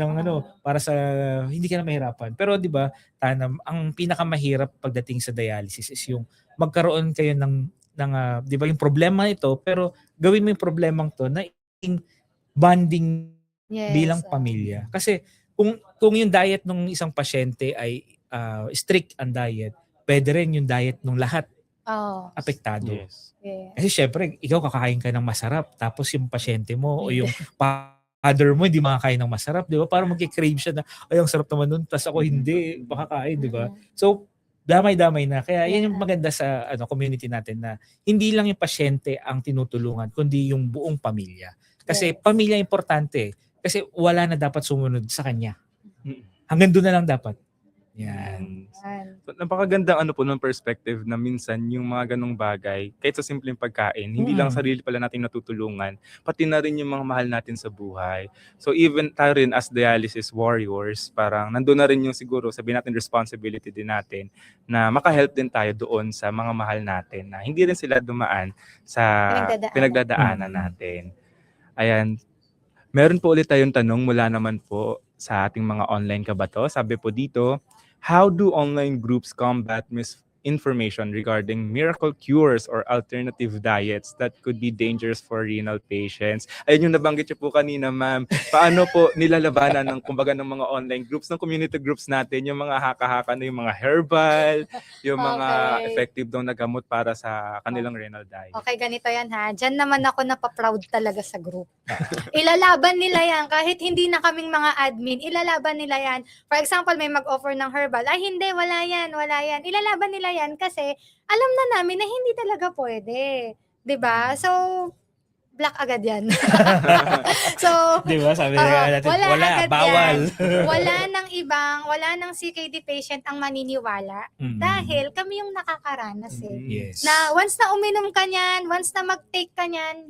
Speaker 2: para sa, hindi ka na mahirapan. Pero di ba, ang pinakamahirap pagdating sa dialysis is yung magkaroon kayo ng di ba, yung problema ito, pero gawin mo yung problemang to na bonding
Speaker 3: Yes.
Speaker 2: bilang pamilya. Kasi, kung yung diet ng isang pasyente ay strict ang diet, pwede rin yung diet ng lahat apektado.
Speaker 1: Yes.
Speaker 3: Yeah.
Speaker 2: Kasi syempre, ikaw kakain ka ng masarap, tapos yung pasyente mo o yung father mo hindi makakain ng masarap, di ba? Parang magki-crave siya na, ay, ang sarap naman nun, tapos ako hindi makakain, di ba? So, damay-damay na. Kaya yan yung maganda sa community natin na hindi lang yung pasyente ang tinutulungan, kundi yung buong pamilya. Kasi pamilya importante. Kasi wala na dapat sumunod sa kanya. Hanggang doon na lang dapat. Yan.
Speaker 1: So, napakagandang ng perspective na minsan yung mga ganong bagay, kahit sa simpleng pagkain, hindi lang sarili pala natin natutulungan, pati na rin yung mga mahal natin sa buhay. So even tayo rin as dialysis warriors, parang nandun na rin yung siguro, sabihin natin responsibility din natin na makahelp din tayo doon sa mga mahal natin na hindi rin sila dumaan sa pinagdadaanan natin. Ayan. Meron po ulit tayong tanong mula naman po sa ating mga online kabato. Sabi po dito, how do online groups combat information regarding miracle cures or alternative diets that could be dangerous for renal patients. Ayun yung nabanggit niyo po kanina, ma'am. Paano po nilalabanan ng kumbaga ng mga online groups, ng community groups natin, yung mga haka-haka na yung mga herbal, yung mga
Speaker 3: Okay.
Speaker 1: effective daw na gamot para sa kanilang renal diet.
Speaker 3: Okay, ganito yan ha. Diyan naman ako napaproud talaga sa group. Ilalaban nila yan. Kahit hindi na kaming mga admin, ilalaban nila yan. For example, may mag-offer ng herbal. Ay, hindi, wala yan, wala yan. Ilalaban nila yan kasi alam na namin na hindi talaga pwede. 'Di ba? So, black agad yan. So,
Speaker 2: Di ba? Sabi natin,
Speaker 3: wala
Speaker 2: wala,
Speaker 3: agad
Speaker 2: bawal.
Speaker 3: wala ng CKD patient ang maniniwala
Speaker 2: Mm.
Speaker 3: dahil kami yung nakakaranas eh.
Speaker 2: Yes.
Speaker 3: Na once na uminom ka niyan, once na mag-take ka niyan,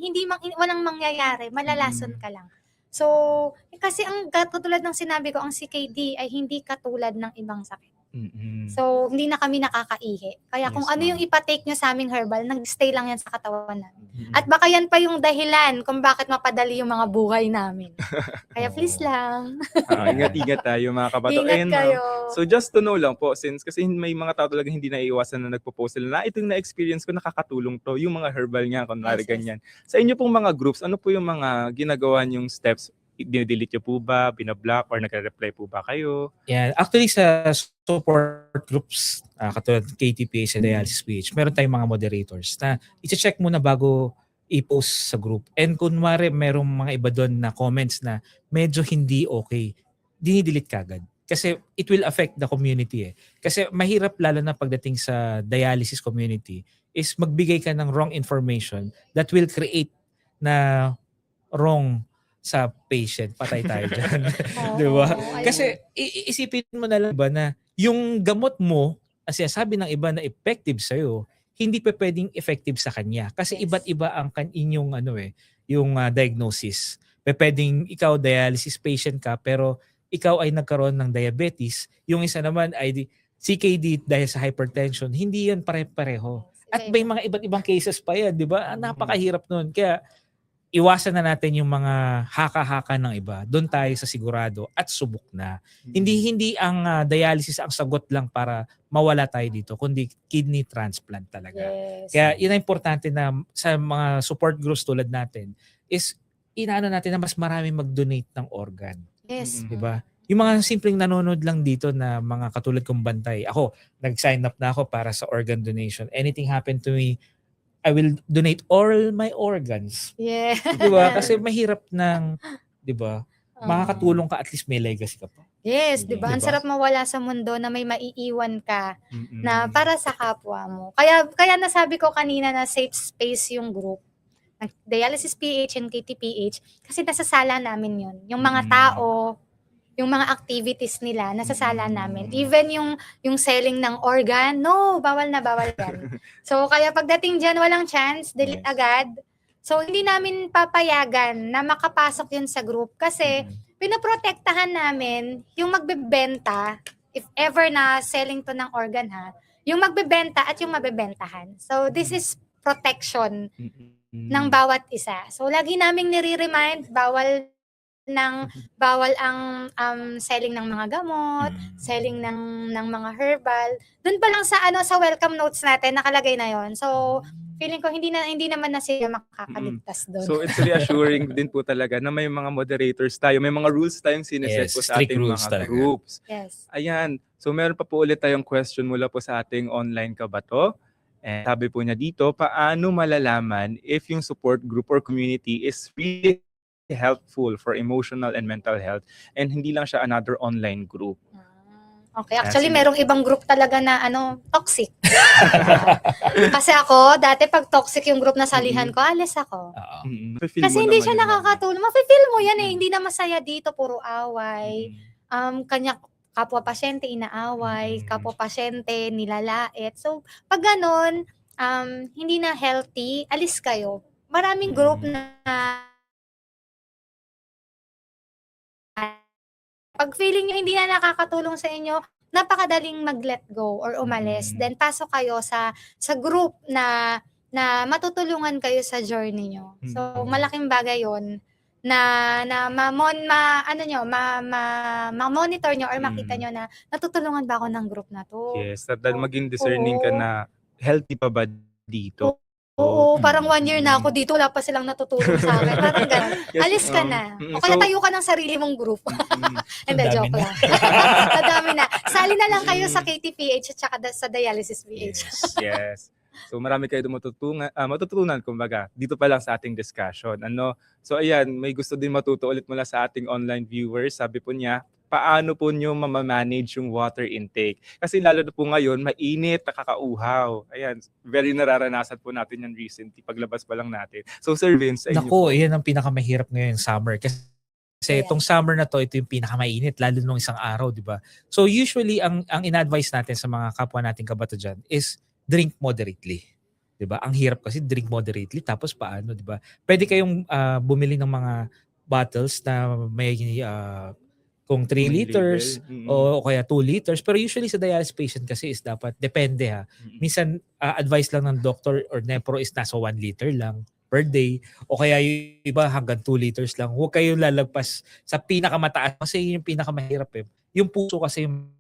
Speaker 3: walang mangyayari, malalason ka lang. So, kasi katulad ng sinabi ko, ang CKD ay hindi katulad ng ibang sakit.
Speaker 1: Mm-mm.
Speaker 3: So, hindi na kami nakakaihi. Kaya kung
Speaker 1: Yes,
Speaker 3: ano
Speaker 1: ma'am.
Speaker 3: yung ipatake nyo sa aming herbal, nag-stay lang yan sa katawan namin.
Speaker 1: Mm-mm.
Speaker 3: At baka yan pa yung dahilan kung bakit mapadali yung mga buhay namin. Kaya
Speaker 2: Oo.
Speaker 3: please lang,
Speaker 1: Ingat-ingat tayo mga kabato.
Speaker 3: ingat
Speaker 1: Ayun, ma'am.
Speaker 3: kayo.
Speaker 1: So just to know lang po, since kasi may mga tao talaga hindi naiiwasan na nagpo-post sila na ito yung na-experience ko, nakakatulong to, yung mga herbal nga, kunwari
Speaker 3: Yes, yes.
Speaker 1: ganyan. Sa inyo pong mga groups, ano po yung mga ginagawa yung steps? Dinidelete nyo po ba? Binablock? Or nagre-reply po ba kayo?
Speaker 2: Yeah, actually sa support groups, katulad ng KTPH and Dialysis PH, meron tayong mga moderators na i-check muna bago i-post sa group. And kunwari merong mga iba doon na comments na medyo hindi okay, dinidelete kagad. Kasi it will affect the community eh. Kasi mahirap lalo na pagdating sa dialysis community is magbigay ka ng wrong information that will create na wrong sa patient. Patay tayo dyan. Di ba?
Speaker 3: ayun.
Speaker 2: Kasi isipin mo na lang ba na yung gamot mo, kasi sabi ng iba na effective sa'yo, hindi pa pwedeng effective sa kanya. Kasi
Speaker 3: Yes.
Speaker 2: iba't iba ang inyong yung diagnosis. Pwedeng ikaw dialysis patient ka pero ikaw ay nagkaroon ng diabetes, yung isa naman ay CKD dahil sa hypertension, hindi yan pare-pareho. At may mga iba't ibang cases pa yan, di ba? Napakahirap nun. Kaya iwasan na natin yung mga haka-haka ng iba. Doon tayo sa sigurado at subok na. Hindi ang dialysis ang sagot lang para mawala tayo dito, kundi kidney transplant talaga.
Speaker 3: Yes.
Speaker 2: Kaya yun ang importante na sa mga support groups tulad natin is inaano natin na mas marami mag-donate ng organ.
Speaker 3: Yes.
Speaker 1: Mm.
Speaker 2: Di ba? Yung mga simpleng nanonood lang dito na mga katulad kong bantay. Ako, nag-sign up na ako para sa organ donation. Anything happen to me, I will donate all my organs.
Speaker 3: Yeah.
Speaker 2: Di ba? Kasi mahirap ng, di ba?
Speaker 3: Oo.
Speaker 2: Makakatulong ka, at least may legacy ka pa.
Speaker 3: Yes, 'di ba? Ang
Speaker 2: Diba?
Speaker 3: sarap mawala sa mundo na may maiiwan ka
Speaker 1: Mm-mm.
Speaker 3: na para sa kapwa mo. Kaya nasabi ko kanina na safe space yung group ng Dialysis PH and KTPH kasi nasa sala namin 'yon. Yung mga tao, yung mga activities nila nasa sala namin. Even yung selling ng organ, no, bawal na bawal 'yan. So kaya pagdating diyan walang chance, delete
Speaker 2: Yes.
Speaker 3: agad. So hindi namin papayagan na makapasok 'yun sa group kasi pinoprotektahan namin yung magbebenta, if ever na selling to ng organ ha, yung magbebenta at yung mabebentahan. So this is protection
Speaker 1: Mm-mm.
Speaker 3: ng bawat isa. So lagi naming nire-remind, bawal ang selling ng mga gamot, selling ng mga herbal. Doon pa lang sa welcome notes natin nakalagay na 'yon. So feeling ko hindi naman na sila makakaligtas doon.
Speaker 1: So it's reassuring din po talaga na may mga moderators tayo, may mga rules tayong sineset
Speaker 2: Yes,
Speaker 1: po sa
Speaker 2: strict
Speaker 1: ating
Speaker 2: rules
Speaker 1: mga
Speaker 2: talaga.
Speaker 1: groups.
Speaker 3: Yes.
Speaker 1: Ayan. So meron pa po ulit tayong question mula po sa ating online kabato. And sabi po niya dito, paano malalaman if yung support group or community is really helpful for emotional and mental health and hindi lang siya another online group?
Speaker 3: Okay, actually
Speaker 1: Sige.
Speaker 3: merong ibang group talaga na toxic. Kasi ako, dati pag toxic yung group na salihan ko, alis ako.
Speaker 2: Oo.
Speaker 1: Feel
Speaker 3: Kasi
Speaker 1: mo
Speaker 3: hindi
Speaker 1: naman
Speaker 3: siya
Speaker 1: yun, ma'am.
Speaker 3: nakakatulong. Mafe-feel mo yan eh. Hindi na masaya dito, puro away. Kanya kapwa pasyente inaaway, kapwa pasyente nilalait. So, pag ganun, hindi na healthy, alis kayo. Maraming group na pag feeling nyo hindi na nakakatulong sa inyo, napakadaling mag-let go or umalis. Then pasok kayo sa group na matutulungan kayo sa journey nyo. So malaking bagay 'yon ano nyo, ma-monitor nyo or makita nyo na natutulungan ba ako ng group na to.
Speaker 1: Yes, at dahil maging discerning ka
Speaker 3: Oo.
Speaker 1: na healthy pa ba dito?
Speaker 3: Oo, parang 1 year na ako dito, wala pa silang natutulong sa akin. Parang gano'n.
Speaker 1: Yes,
Speaker 3: Alis ka na. O kaya
Speaker 1: so,
Speaker 3: tayo ka ng sarili mong group. Hindi,
Speaker 2: Ang dami
Speaker 3: joke
Speaker 2: na.
Speaker 3: lang. Madami na. Sali na lang kayo sa KTPH at saka sa Dialysis PH.
Speaker 1: yes. So marami kayo doon matutunan kumbaga dito pa lang sa ating discussion. So ayan, may gusto din matuto ulit mula sa ating online viewers. Sabi po niya, paano po nyo mamamanage yung water intake? Kasi lalo na po ngayon, mainit, nakakauhaw. Ayan, very nararanasan po natin yan recently, paglabas pa lang natin. So Sir Vince, sa inyo
Speaker 2: Nako,
Speaker 1: po.
Speaker 2: yan ang pinakamahirap ngayon, summer. Kasi itong summer na to, ito yung pinakamainit, lalo nung isang araw, di ba? So usually, ang ina-advise natin sa mga kapwa nating kabato dyan is drink moderately. Di ba? Ang hirap kasi drink moderately, tapos paano, di ba? Pwede kayong bumili ng mga bottles na may kung 3 liters o kaya 2 liters. Pero usually sa dialysis patient kasi is dapat, depende ha. Minsan, advice lang ng doctor or nepro is nasa 1 liter lang per day. O kaya yung iba hanggang 2 liters lang. Huwag kayong lalagpas sa pinakamataas kasi yun yung pinakamahirap eh. Yung puso kasi yung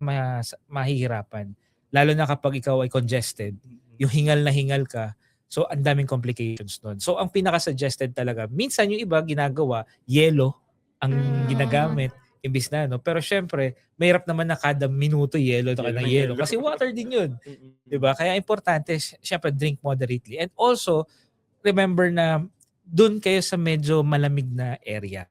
Speaker 2: mahihirapan. Lalo na kapag ikaw ay congested, yung hingal na hingal ka, so ang daming complications nun. So ang pinaka-suggested talaga, minsan yung iba ginagawa, yelo ang ginagamit, imbis na, no? Pero syempre, mahirap naman na kada minuto yelo na yelo. Kasi water din yun. Diba? Kaya importante, syempre, drink moderately. And also, remember na dun kayo sa medyo malamig na area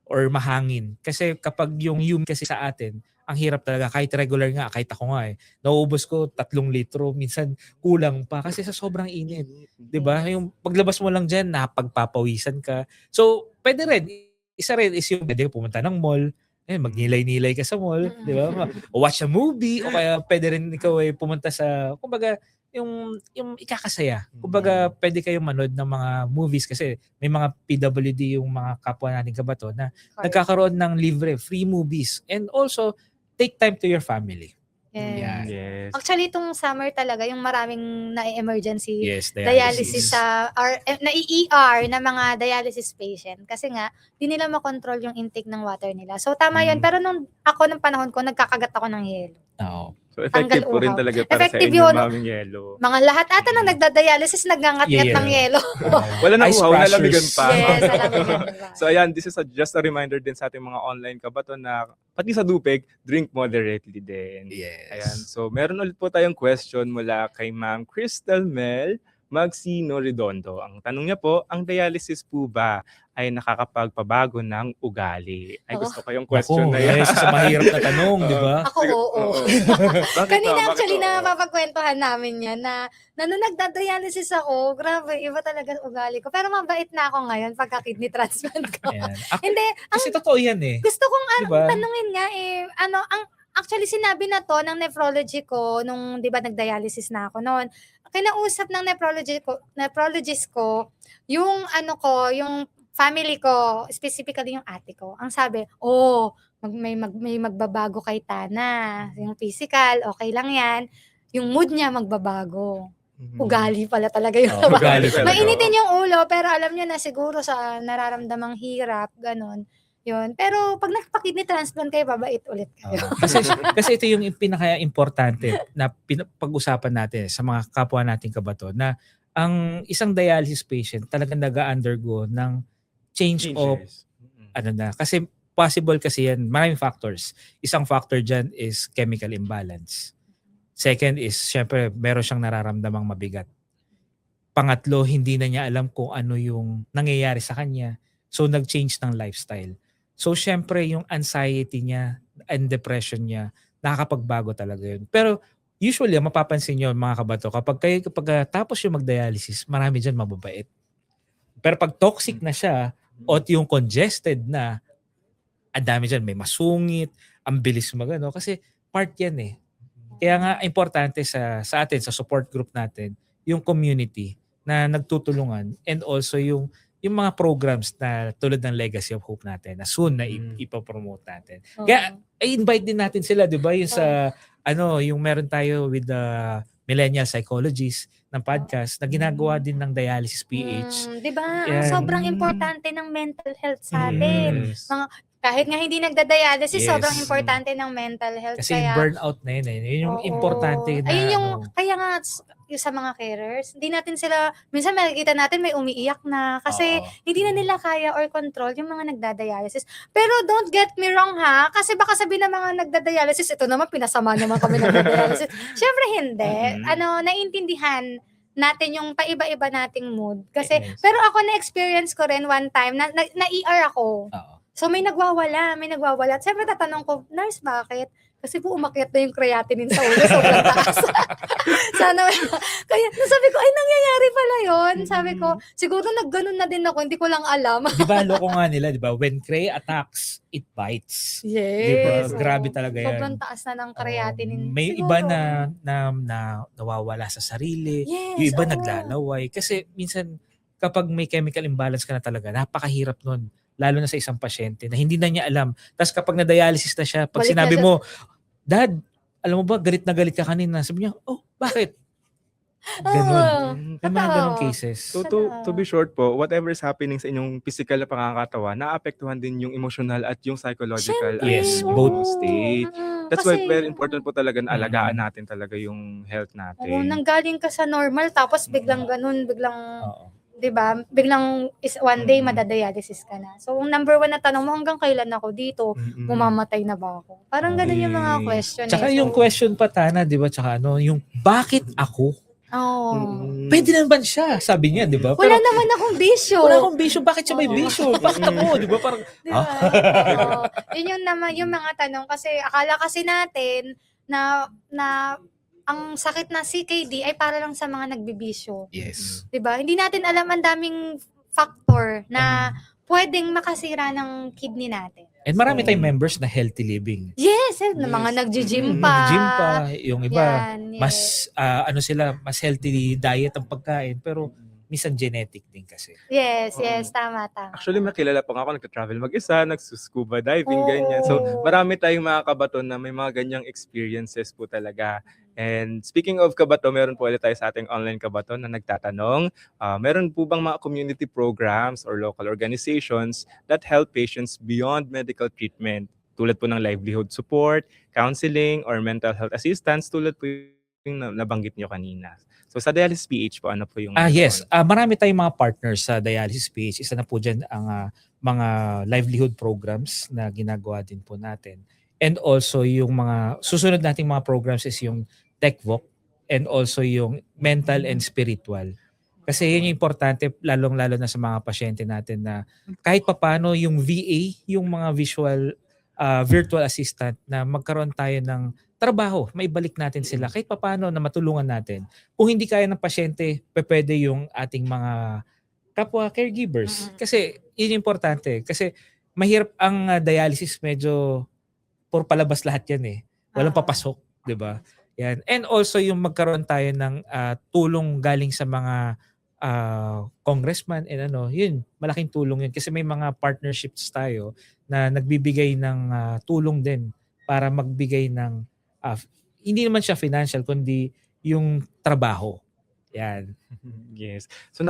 Speaker 2: or mahangin. Kasi kapag yung humid kasi sa atin, ang hirap talaga. Kahit regular nga, kahit ako nga nauubos ko 3 litro, minsan kulang pa kasi sa sobrang init. Diba? Yung paglabas mo lang dyan, napagpapawisan ka. So, pwede rin. Isa rin is yung pwede pumunta ng mall, magnilay-nilay ka sa mall, di ba? O watch a movie, o kaya pwede rin ikaw ay pumunta sa, kumbaga, yung ikakasaya. Kumbaga, pwede kayong manood ng mga movies kasi may mga PWD yung mga kapwa nating kabato na nagkakaroon ng libre, free movies. And also, take time to your family.
Speaker 3: Yes.
Speaker 1: Yes.
Speaker 3: Actually, itong summer talaga, yung maraming na-emergency
Speaker 2: Yes,
Speaker 3: dialysis sa na-ER na mga dialysis patient. Kasi nga, di nila makontrol yung intake ng water nila. So, tama yun. Pero nung panahon ko, nagkakagat ako ng yelo.
Speaker 2: Oo.
Speaker 1: So effective po rin
Speaker 3: Tanggal
Speaker 1: talaga para
Speaker 3: Effective
Speaker 1: sa inyo,
Speaker 3: yun.
Speaker 1: Maming Yelo.
Speaker 3: Mga lahat ata na nagda-dialysis, nagngangat-ngat ng yelo.
Speaker 1: Wala na
Speaker 2: Ice
Speaker 1: uhaw,
Speaker 2: crushers.
Speaker 1: nalamigan pa.
Speaker 3: Yes, nalamigan pa.
Speaker 1: So ayan, this is just a reminder din sa ating mga online kabato na pati sa Dupeg, drink moderately din.
Speaker 2: Yes.
Speaker 1: Ayan, so meron ulit po tayong question mula kay Ma'am Crystal Mel Magsino Redondo. Ang tanong niya po, ang dialysis po ba ay nakakapagpabago ng ugali? Ay, gusto ko yung question na yan.
Speaker 2: Yes, sa mahirap na tanong, di ba?
Speaker 3: Ako, oo.
Speaker 1: Bakit
Speaker 3: Kanina
Speaker 1: to?
Speaker 3: actually
Speaker 1: Bakit to?
Speaker 3: napapagkwentuhan namin yan na nung nagda-dialysis ako, grabe, iba talaga ang ugali ko. Pero mabait na ako ngayon pagka kidney transplant ko.
Speaker 2: Ayan.
Speaker 3: Hindi,
Speaker 2: Kasi totoo yan eh.
Speaker 3: gusto kong
Speaker 2: Diba?
Speaker 3: tanungin nga actually sinabi na to ng nephrology ko nung 'di ba nagdialysis na ako noon. Kinausap ng nephrologist ko yung yung family ko, specifically yung ate ko. Ang sabi, may magbabago kay Tana. Yung physical, okay lang 'yan. Yung mood niya magbabago. Ugali pala talaga yun.
Speaker 2: Ugali talaga.
Speaker 3: Mainitin yung ulo, pero alam niyo na siguro sa nararamdamang hirap, ganon. Yun. Pero pag nagpa-kidney transplant kayo, babait ulit kayo.
Speaker 2: Kasi ito yung pinaka-importante na pag-usapan natin sa mga kapwa nating kabato na ang isang dialysis patient talagang nag-undergo ng change of kasi possible kasi yan, maraming factors. Isang factor dyan is chemical imbalance. Second is, syempre, meron siyang nararamdamang mabigat. Pangatlo, hindi na niya alam kung ano yung nangyayari sa kanya. So, nag-change ng lifestyle. So, syempre, yung anxiety niya and depression niya, nakakapagbago talaga yun. Pero, usually, mapapansin nyo, mga kabato, kapag tapos yung mag-dialysis, marami dyan mababait. Pero pag toxic na siya, o yung congested na, ang dami dyan, may masungit, ang bilis magano kasi part yan eh. Kaya nga, importante sa atin, sa support group natin, yung community na nagtutulungan and also yung mga programs na tulad ng Legacy of Hope natin na soon na ipopromote natin. Kaya i-invite din natin sila, 'di ba? Yung sa yung meron tayo with the millennial psychologist ng podcast na ginagawa din ng Dialysis PH.
Speaker 3: Di ba?
Speaker 2: Yan.
Speaker 3: Sobrang importante ng mental health sa atin.
Speaker 1: Yes.
Speaker 3: Kahit nga hindi nagda-dialysis,
Speaker 2: Yes.
Speaker 3: sobrang importante ng mental health.
Speaker 2: Kasi yung burnout na yun, yun yung
Speaker 3: Oo.
Speaker 2: importante na
Speaker 3: Ayun yung,
Speaker 2: ano.
Speaker 3: kaya nga yung sa mga carers, hindi natin sila, minsan makikita natin may umiiyak na kasi
Speaker 2: Oo.
Speaker 3: hindi na nila kaya or control yung mga nagda-dialysis. Pero don't get me wrong ha, kasi baka sabihin ng mga nagda-dialysis, ito naman pinasama naman kami nagda-dialysis. Syempre hindi. Naiintindihan natin yung paiba-iba nating mood. Kasi,
Speaker 2: Yes.
Speaker 3: pero ako na-experience ko rin one time, na ER ako.
Speaker 2: Oo.
Speaker 3: So may nagwawala. At siyempre tatanong ko, nurse, bakit? Kasi po umakyat na yung creatinine sa ulo, sobrang taas. Sana, kaya sabi ko, ay nangyayari pala yun. Sabi ko, siguro nagganon na din ako, hindi ko lang alam.
Speaker 2: Di ba, loko nga nila, di ba? When crea attacks, it bites.
Speaker 3: Yes.
Speaker 2: Diba? Grabe talaga yan.
Speaker 3: Sobrang taas na ng creatinine.
Speaker 2: May
Speaker 3: Siguro.
Speaker 2: iba na nawawala sa sarili.
Speaker 3: Yes,
Speaker 2: Yung iba
Speaker 3: oo.
Speaker 2: naglalaway. Kasi minsan, kapag may chemical imbalance ka na talaga, napakahirap nun. Lalo na sa isang pasyente na hindi na niya alam. Tapos kapag na-dialysis na siya, pag
Speaker 3: Balik na
Speaker 2: sinabi
Speaker 3: siya.
Speaker 2: mo, Dad, alam mo ba, galit na galit ka kanina. Sabi niya, oh, bakit? Ganon. May mga
Speaker 3: Totoo.
Speaker 2: ganong cases.
Speaker 1: So to be short po, whatever is happening sa inyong physical na pangangatawa, naapektuhan din yung emotional at yung psychological
Speaker 3: Syempre,
Speaker 2: Yes,
Speaker 1: ano,
Speaker 2: both
Speaker 1: state. That's
Speaker 3: Kasi,
Speaker 1: why very important po talaga na alagaan
Speaker 2: Mm.
Speaker 1: natin talaga yung health
Speaker 3: Oo,
Speaker 1: natin.
Speaker 3: nanggaling ka sa normal, tapos biglang ganun,
Speaker 2: Oo.
Speaker 3: di ba? Biglang one day
Speaker 1: Mm.
Speaker 3: madadialysis ka na. So, number one na tanong mo, hanggang kailan ako dito?
Speaker 1: Mm-mm.
Speaker 3: Mamamatay na ba ako? Parang ganun yung mga
Speaker 1: Okay.
Speaker 3: question.
Speaker 2: Tsaka
Speaker 3: eh.
Speaker 2: yung question pa, Tana, di ba? Tsaka ano, yung bakit ako?
Speaker 3: Oo.
Speaker 1: Mm-mm.
Speaker 2: Pwede naman siya, sabi niya, di ba?
Speaker 3: Wala naman akong bisyo.
Speaker 2: wala akong bisyo. Bakit siya may
Speaker 3: Oo.
Speaker 2: bisyo? Bakit ako? Di ba? Parang,
Speaker 3: Di ba? Oo. Yun yung naman, yung mga tanong. Kasi akala kasi natin na ang sakit na CKD ay para lang sa mga nagbibisyo.
Speaker 2: yes.
Speaker 3: 'Di ba? Hindi natin alam ang daming factor na pwedeng makasira ng kidney natin.
Speaker 2: And marami tayong members na healthy living.
Speaker 3: Yes,
Speaker 1: Yes.
Speaker 3: mga nagji-gym
Speaker 2: Mm,
Speaker 3: pa.
Speaker 2: Gym pa, yung iba,
Speaker 3: Yan, yes.
Speaker 2: mas ano sila, mas healthy diet ang pagkain, pero minsan genetic din kasi.
Speaker 3: Yes,
Speaker 1: Oo.
Speaker 3: tama.
Speaker 1: Actually, makilala pa nga ako, nagka-travel mag-isa, nagsuscuba diving,
Speaker 3: Oo.
Speaker 1: ganyan. So, marami tayong mga kabato na may mga ganyang experiences po talaga. And speaking of kabato, meron po ulit tayo sa ating online kabato na nagtatanong, meron po bang mga community programs or local organizations that help patients beyond medical treatment? Tulad po ng livelihood support, counseling, or mental health assistance, tulad po yung nabanggit nyo kanina. So sa Dialysis PH po, ano po yung...
Speaker 2: Yes. Marami tayong mga partners sa Dialysis PH. Isa na po dyan ang mga livelihood programs na ginagawa din po natin. And also yung mga susunod nating mga programs is yung TechVoc and also yung mental and spiritual. Kasi yun yung importante, lalong-lalo na sa mga pasyente natin na kahit papano yung VA, yung mga virtual assistant na magkaroon tayo ng trabaho, maibalik natin sila kahit papaano na matulungan natin. Kung hindi kaya ng pasyente, pwede yung ating mga kapwa caregivers. Kasi yun yung importante. Kasi mahirap ang dialysis, medyo puro palabas lahat yan eh. Walang papasok, di ba? Yan. And also yung magkaroon tayo ng tulong galing sa mga congressman and yun, malaking tulong yun. Kasi may mga partnerships tayo na nagbibigay ng tulong din para magbigay ng hindi naman siya financial kundi yung trabaho. Yan.
Speaker 1: Yes. So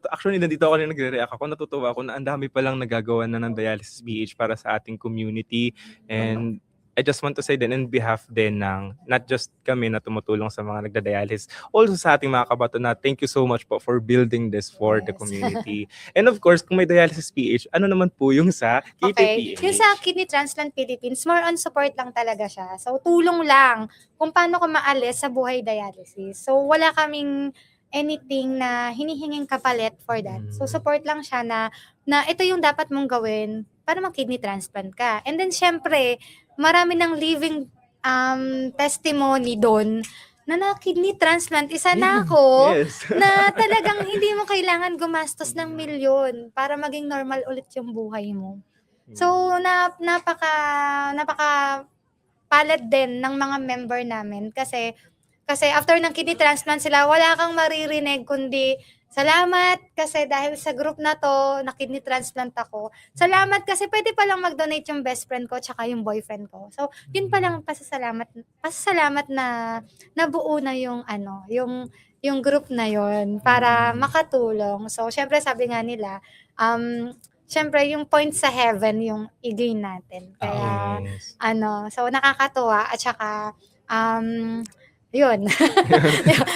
Speaker 1: actually nandito ako na nagre-react ako, natutuwa ako na ang dami pa lang nagagawa na ng Dialysis PH para sa ating community, and I just want to say din in behalf din ng not just kami na tumutulong sa mga nagda-dialysis, also sa ating mga kabato na thank you so much po for building this for the
Speaker 3: Yes.
Speaker 1: community. And of course, kung may Dialysis PH, ano naman po yung sa
Speaker 3: Okay.
Speaker 1: KPPH?
Speaker 3: Yung sa Kidney Transplant Philippines, more on support lang talaga siya. So, tulong lang kung paano ka maalis sa buhay dialysis. So, wala kaming anything na hinihinging kapalit for that. So, support lang siya na ito yung dapat mong gawin para mag-kidney transplant ka. And then, syempre, marami ng living testimony doon na kidney transplant. Isa na ako
Speaker 1: Yes.
Speaker 3: na talagang hindi mo kailangan gumastos ng milyon para maging normal ulit yung buhay mo. So, napaka palad din ng mga member namin kasi after ng kidney transplant sila, wala kang maririnig kundi Salamat kasi dahil sa group na to, na kidney transplant ako. Salamat kasi pwede palang mag-donate yung best friend ko tsaka yung boyfriend ko. So, yun palang pasasalamat na nabuo na yung yung group na yon para makatulong. So, syempre sabi nga nila, syempre yung point sa heaven yung i-gain natin. Kaya,
Speaker 1: Yes.
Speaker 3: so nakakatuwa at saka, yun.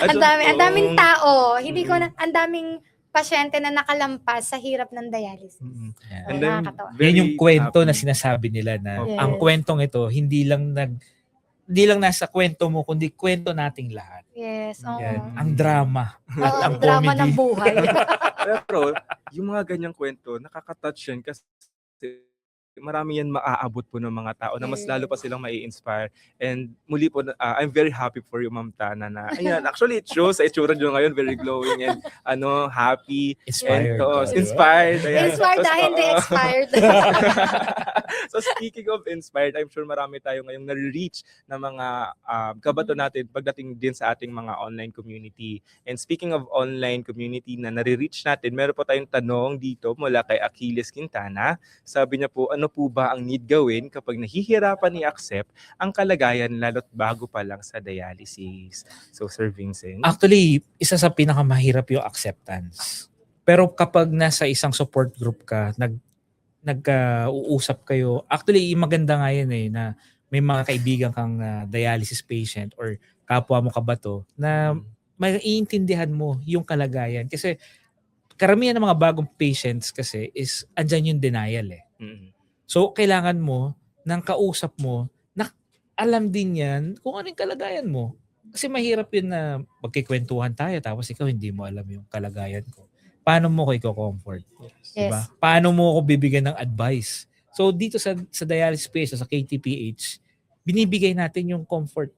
Speaker 1: At
Speaker 3: Ang daming
Speaker 1: oo.
Speaker 3: tao, hindi ko na ang daming pasyente na nakalampas sa hirap ng dialysis.
Speaker 1: Mm.
Speaker 2: Yan.
Speaker 1: And then,
Speaker 3: Nakakatawa.
Speaker 2: Yan yung kwento na
Speaker 1: happy.
Speaker 2: sinasabi nila na
Speaker 1: Yes.
Speaker 2: ang kwentong ito hindi lang nasa kwento mo kundi kwento nating lahat.
Speaker 3: Yes, oo.
Speaker 2: Yan. Ang drama at
Speaker 3: Oo,
Speaker 2: ang
Speaker 3: ang drama
Speaker 2: comedy.
Speaker 3: ng buhay.
Speaker 1: Pero, yung mga ganyang kwento, nakaka-touch yan kasi marami yan maaabot po ng mga tao na mas lalo pa silang mai-inspire. And muli po, I'm very happy for you, Ma'am Tana, na ayan, actually it shows sa itsura nyo ngayon, very glowing and happy.
Speaker 2: Inspired.
Speaker 1: And,
Speaker 2: Diba?
Speaker 1: inspired. Ayan.
Speaker 3: Inspired
Speaker 1: Tas,
Speaker 3: dahil hindi
Speaker 1: oo.
Speaker 3: expired.
Speaker 1: So speaking of inspired, I'm sure marami tayo ngayong na-reach na mga kabato natin pagdating din sa ating mga online community. And speaking of online community na nare-reach natin, meron po tayong tanong dito mula kay Achilles Quintana. Sabi niya po, ano po ba ang need gawin kapag nahihirapan i-accept ang kalagayan lalo't bago pa lang sa dialysis? So Sir Vincent.
Speaker 2: Actually, isa sa pinakamahirap yung acceptance. Pero kapag nasa isang support group ka, nag-uusap kayo, actually maganda nga yan na may mga kaibigan kang dialysis patient or kapwa mo kabato na maiintindihan mo yung kalagayan. Kasi karamihan ng mga bagong patients kasi is andyan yung denial eh.
Speaker 1: Mm.
Speaker 2: So, kailangan mo ng kausap mo na alam din yan kung ano yung kalagayan mo. Kasi mahirap yun na magkikwentuhan tayo tapos ikaw hindi mo alam yung kalagayan ko. Paano mo ko i-comfort?
Speaker 3: Yes.
Speaker 2: Diba? Paano mo ako bibigyan ng advice? So, dito sa dialysis space, sa KTPH, binibigay natin yung comfort.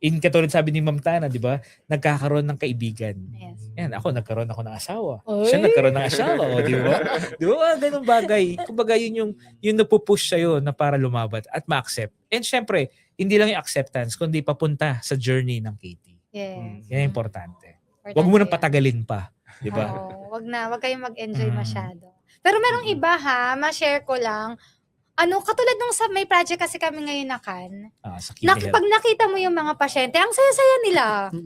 Speaker 2: In katulad sabi ni Ma'am Tana, di ba? Nagkakaroon ng kaibigan.
Speaker 3: Yes.
Speaker 2: Yan, ako nagkaroon ako ng asawa.
Speaker 3: Oy!
Speaker 2: Siya nagkaroon ng asawa, o, di ba? Di ba? Ganung bagay. Kumbaga yun yung napupush sa'yo na para lumabat at ma-accept. And syempre, hindi lang yung acceptance, kundi papunta sa journey ng KT.
Speaker 3: Yes.
Speaker 2: Yan yung importante. Huwag mo nang patagalin pa. Di ba?
Speaker 3: Oo, wag kayong mag-enjoy
Speaker 2: Mm.
Speaker 3: masyado. Pero merong iba ma-share ko lang. Katulad nung may project kasi kami ngayon na Can.
Speaker 2: Sa Kitty Health.
Speaker 3: Pag nakita mo yung mga pasyente, ang saya-saya nila.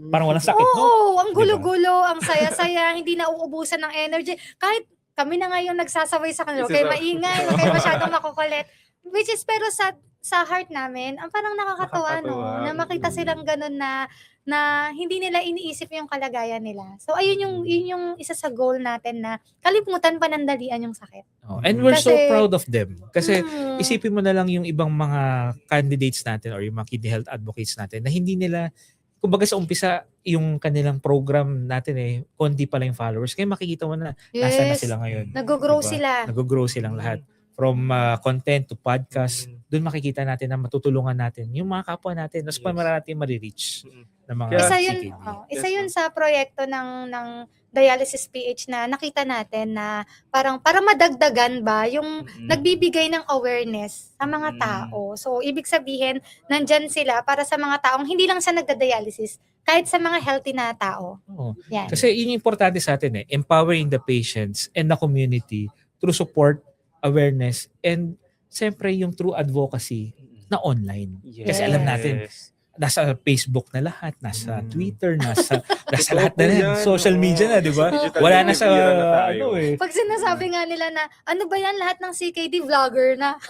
Speaker 2: Parang walang sakit, no?
Speaker 3: Oo, ang gulo-gulo, ang saya-saya, hindi na uubusan ng energy. Kahit kami na ngayon nagsasaway sa kanila, kayo maingay, huwag kayo masyadong makukulit. Which is, pero sa heart namin, ang parang nakakatawa, no? Na makita silang ganun na hindi nila iniisip yung kalagayan nila. So, yun yung isa sa goal natin na kalimutan panandalian yung sakit.
Speaker 2: Oh, and we're so
Speaker 3: Kasi-
Speaker 2: proud of them. Kasi
Speaker 3: Mm.
Speaker 2: isipin mo na lang yung ibang mga candidates natin or yung mga kidney health advocates natin na hindi nila, kumbaga sa umpisa, yung kanilang program natin konti pa lang yung followers. Kaya makikita mo na nasa na sila ngayon.
Speaker 3: Nag-grow
Speaker 2: Diba?
Speaker 3: sila.
Speaker 2: Nag-grow silang lahat. From content to podcast, doon makikita natin na matutulungan natin yung mga kapwa natin. Mas
Speaker 1: Yes.
Speaker 2: para natin ma-reach ng mga
Speaker 3: Isa
Speaker 2: CKD.
Speaker 3: yun, isa yun sa proyekto ng Dialysis PH na nakita natin na parang para madagdagan ba yung nagbibigay ng awareness sa mga tao. So, ibig sabihin, nandyan sila para sa mga taong hindi lang siya nagda-dialysis, kahit sa mga healthy na tao.
Speaker 2: Oo.
Speaker 3: Yan.
Speaker 2: Kasi yun yung importante sa atin empowering the patients and the community through support, awareness, and siyempre yung true advocacy na online. Kasi alam natin, nasa Facebook na lahat, nasa Twitter, nasa
Speaker 1: Totoo
Speaker 2: lahat na
Speaker 1: po
Speaker 2: yan.
Speaker 1: yan,
Speaker 2: Social
Speaker 1: oo.
Speaker 2: media na, di ba?
Speaker 1: Digital
Speaker 2: Wala na sa,
Speaker 1: era na tayo.
Speaker 3: Pag sinasabi nga nila na, ano ba yan, lahat ng CKD vlogger na?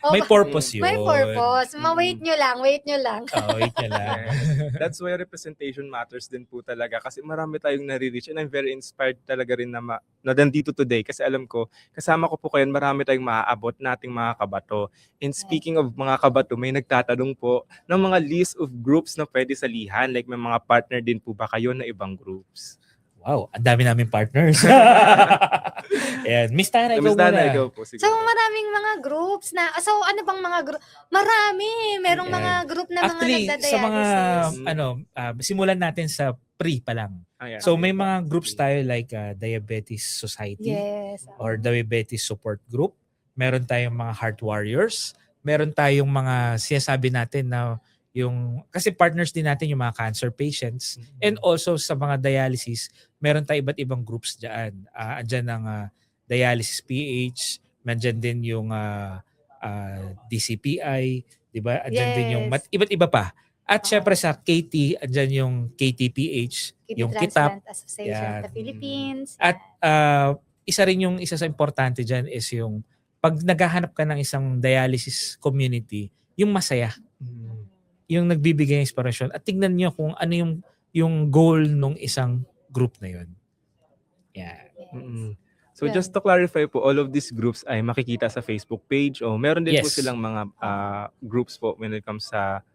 Speaker 3: O,
Speaker 2: May purpose yun.
Speaker 3: may purpose. Wait nyo lang.
Speaker 2: Wait nyo lang.
Speaker 1: Yes. That's why representation matters din po talaga kasi marami tayong nare-reach and I'm very inspired talaga rin na nandito today kasi alam ko, kasama ko po kayo, marami tayong maaabot nating mga kabato. And speaking of mga kabato, may nagtatanong po ng mga list of groups na pwede salihan. Like may mga partner din po ba kayo na ibang groups?
Speaker 2: Wow, ang dami namin partners. Ayan, Miss Tana, ikaw
Speaker 1: Miss Dana,
Speaker 2: muna.
Speaker 1: ikaw po siguro.
Speaker 3: So, maraming mga groups na, so ano bang mga group? Marami. Merong
Speaker 2: Ayan.
Speaker 3: mga group na
Speaker 2: Actually,
Speaker 3: mga
Speaker 2: sa mga,
Speaker 3: nagda-dialysis.
Speaker 2: simulan natin sa pre pa lang.
Speaker 1: Ayan.
Speaker 2: So, may mga groups tayo like Diabetes Society
Speaker 3: Yes.
Speaker 2: or Diabetes Support Group. Meron tayong mga Heart Warriors. Meron tayong mga sinasabi natin na Kasi partners din natin yung mga cancer patients and also sa mga dialysis, meron tayong iba't ibang groups diyan. Andyan ang dialysis PH, nandiyan din yung DCPI, 'di ba? Andyan din yung
Speaker 3: Yes.
Speaker 2: iba't iba pa. At
Speaker 3: Oo.
Speaker 2: syempre sa KT, andyan yung KTPH,
Speaker 3: Kidney
Speaker 2: yung KITAP.
Speaker 3: Transplant Association of the
Speaker 2: Yan.
Speaker 3: Philippines.
Speaker 2: At isa sa importante diyan is yung pag naghahanap ka ng isang dialysis community, yung masaya, yung nagbibigay ng inspirasyon at tignan niyo kung ano yung goal nung isang group na yun. Yeah.
Speaker 1: Mm. So just to clarify po, all of these groups ay makikita sa Facebook page o meron din po
Speaker 2: Yes.
Speaker 1: silang mga groups po when it comes sa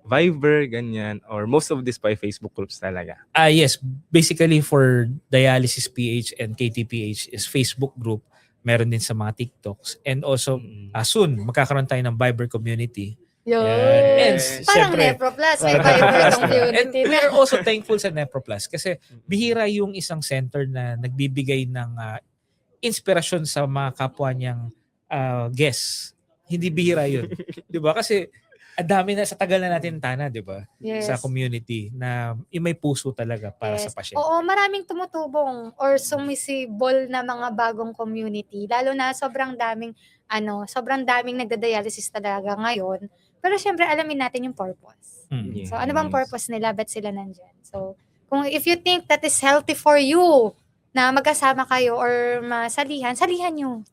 Speaker 1: Viber, ganyan, or most of this pa ay Facebook groups talaga.
Speaker 2: Yes, basically for dialysis PH and KTPH is Facebook group. Meron din sa mga TikToks. And also, soon, magkakaroon tayo ng Viber community. And
Speaker 3: Parang
Speaker 2: syempre,
Speaker 3: Neproplas, may Viber
Speaker 2: and
Speaker 3: community
Speaker 2: we
Speaker 3: na.
Speaker 2: are also thankful sa Neproplas kasi bihira yung isang center na nagbibigay ng inspirasyon sa mga kapwa niyang guests. Hindi bihira yun. 'Di ba? Kasi dami na sa tagal na natin tana, 'di ba?
Speaker 3: Yes.
Speaker 2: Sa community na yung may puso talaga para sa pasyente.
Speaker 3: Oo, maraming tumutubong or sumisibol na mga bagong community. Lalo na sobrang daming nagda-dialysis talaga ngayon. Pero syempre alamin natin yung purpose. So ano bang purpose nila? Ba't sila nandyan? So if you think that is healthy for you, na magkasama kayo or salihan nyo.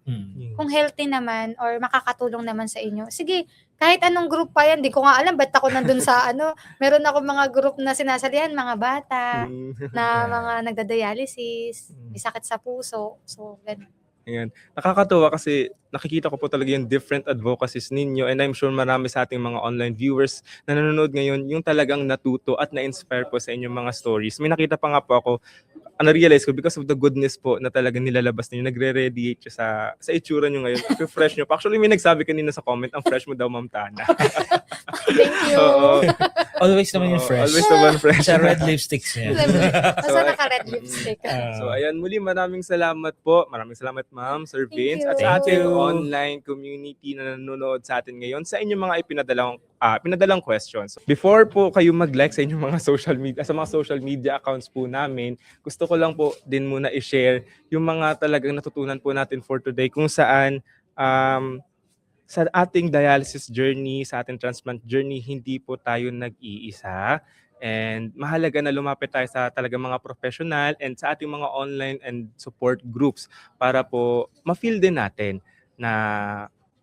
Speaker 3: Kung healthy naman or makakatulong naman sa inyo, sige, kahit anong group pa yan, di ko nga alam ba't ako nandun sa meron ako mga group na sinasalihan, mga bata, na mga nagda-dialysis, may sakit sa puso, so ganun.
Speaker 1: Ayan. Nakakatuwa kasi nakikita ko po talaga yung different advocacies ninyo and I'm sure marami sa ating mga online viewers na nanonood ngayon yung talagang natuto at na-inspire po sa inyong mga stories. May nakita pa nga po ako, na-realize ko because of the goodness po na talagang nilalabas ninyo, nagre-radiate siya sa itsura nyo ngayon. Fresh nyo. Actually, may nagsabi kanina sa comment, ang fresh mo daw, Ma'am Tana.
Speaker 3: Thank you.
Speaker 2: Always naman yung fresh.
Speaker 1: Always naman fresh.
Speaker 2: Sa red lipsticks niya.
Speaker 3: Basta naka-red lipstick.
Speaker 1: So ayan, muli maraming salamat po. Maraming salamat Ma'am, Sir
Speaker 3: Thank
Speaker 1: Vince,
Speaker 3: you.
Speaker 1: at sa
Speaker 2: Thank
Speaker 1: ating
Speaker 2: you.
Speaker 1: online community na nanonood sa atin ngayon sa inyong mga pinadalang questions. Before po kayo mag-like sa inyong mga social media accounts po namin, gusto ko lang po din muna i-share yung mga talagang natutunan po natin for today kung saan sa ating dialysis journey, sa ating transplant journey, hindi po tayo nag-iisa. And mahalaga na lumapit tayo sa talagang mga professional and sa ating mga online and support groups para po ma-feel din natin na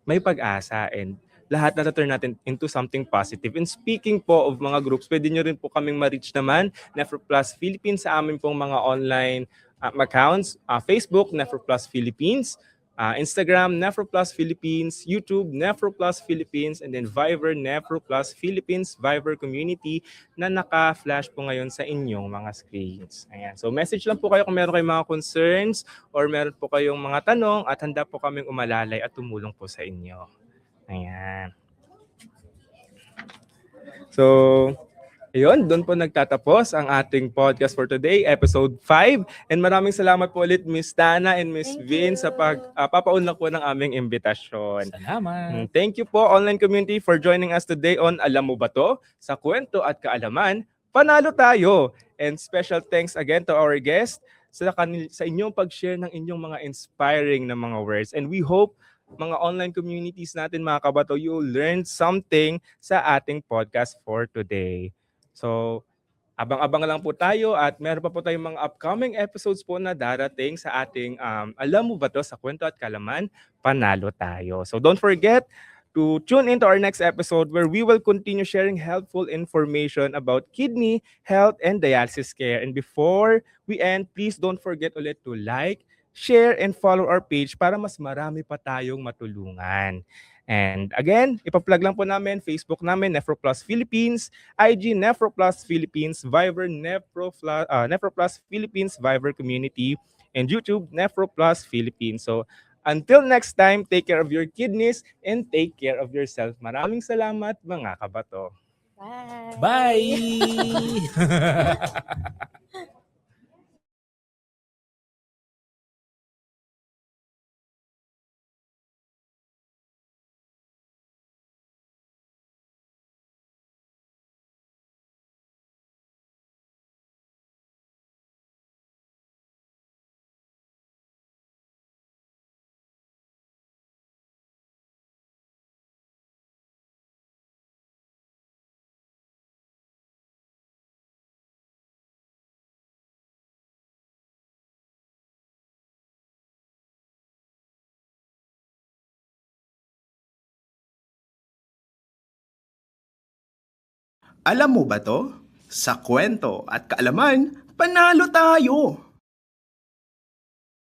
Speaker 1: may pag-asa and lahat na turn natin into something positive. And speaking po of mga groups, pwede nyo rin po kaming ma-reach naman, Nephroplus Philippines, sa amin pong mga online accounts, Facebook, Nephroplus Philippines, Instagram, Nephroplus Philippines, YouTube, Nephroplus Philippines, and then Viber, Nephroplus Philippines, Viber community na naka-flash po ngayon sa inyong mga screens. Ayan. So message lang po kayo kung meron kayong mga concerns or meron po kayong mga tanong at handa po kaming umalalay at tumulong po sa inyo. Ayan. So, ayun, doon po nagtatapos ang ating podcast for today, episode 5. And maraming salamat po ulit Miss Tana and Miss
Speaker 3: Thank
Speaker 1: Vince sa
Speaker 3: you.
Speaker 1: papaunlak po ng aming imbitasyon.
Speaker 2: Salamat.
Speaker 1: Thank you po online community for joining us today on Alam Mo Ba To? Sa Kwento at Kaalaman, Panalo Tayo! And special thanks again to our guest sa inyong pag-share ng inyong mga inspiring na mga words. And we hope mga online communities natin mga kabato, you learned something sa ating podcast for today. So, abang-abang lang po tayo at meron pa po tayong mga upcoming episodes po na darating sa ating Alam Mo Ba To? Sa Kwento at Kaalaman, Panalo Tayo. So don't forget to tune into our next episode where we will continue sharing helpful information about kidney health and dialysis care. And before we end, please don't forget ulit to like, share, and follow our page para mas marami pa tayong matulungan. And again, ipa-plug lang po namin, Facebook namin, Nephroplus Philippines, IG Nephroplus Philippines, Viber Nephroplus Philippines, Viber Community, and YouTube Nephroplus Philippines. So until next time, take care of your kidneys and take care of yourself. Maraming salamat mga kabato.
Speaker 3: Bye.
Speaker 2: Bye!
Speaker 4: Alam mo ba to? Sa kwento at kaalaman, panalo tayo!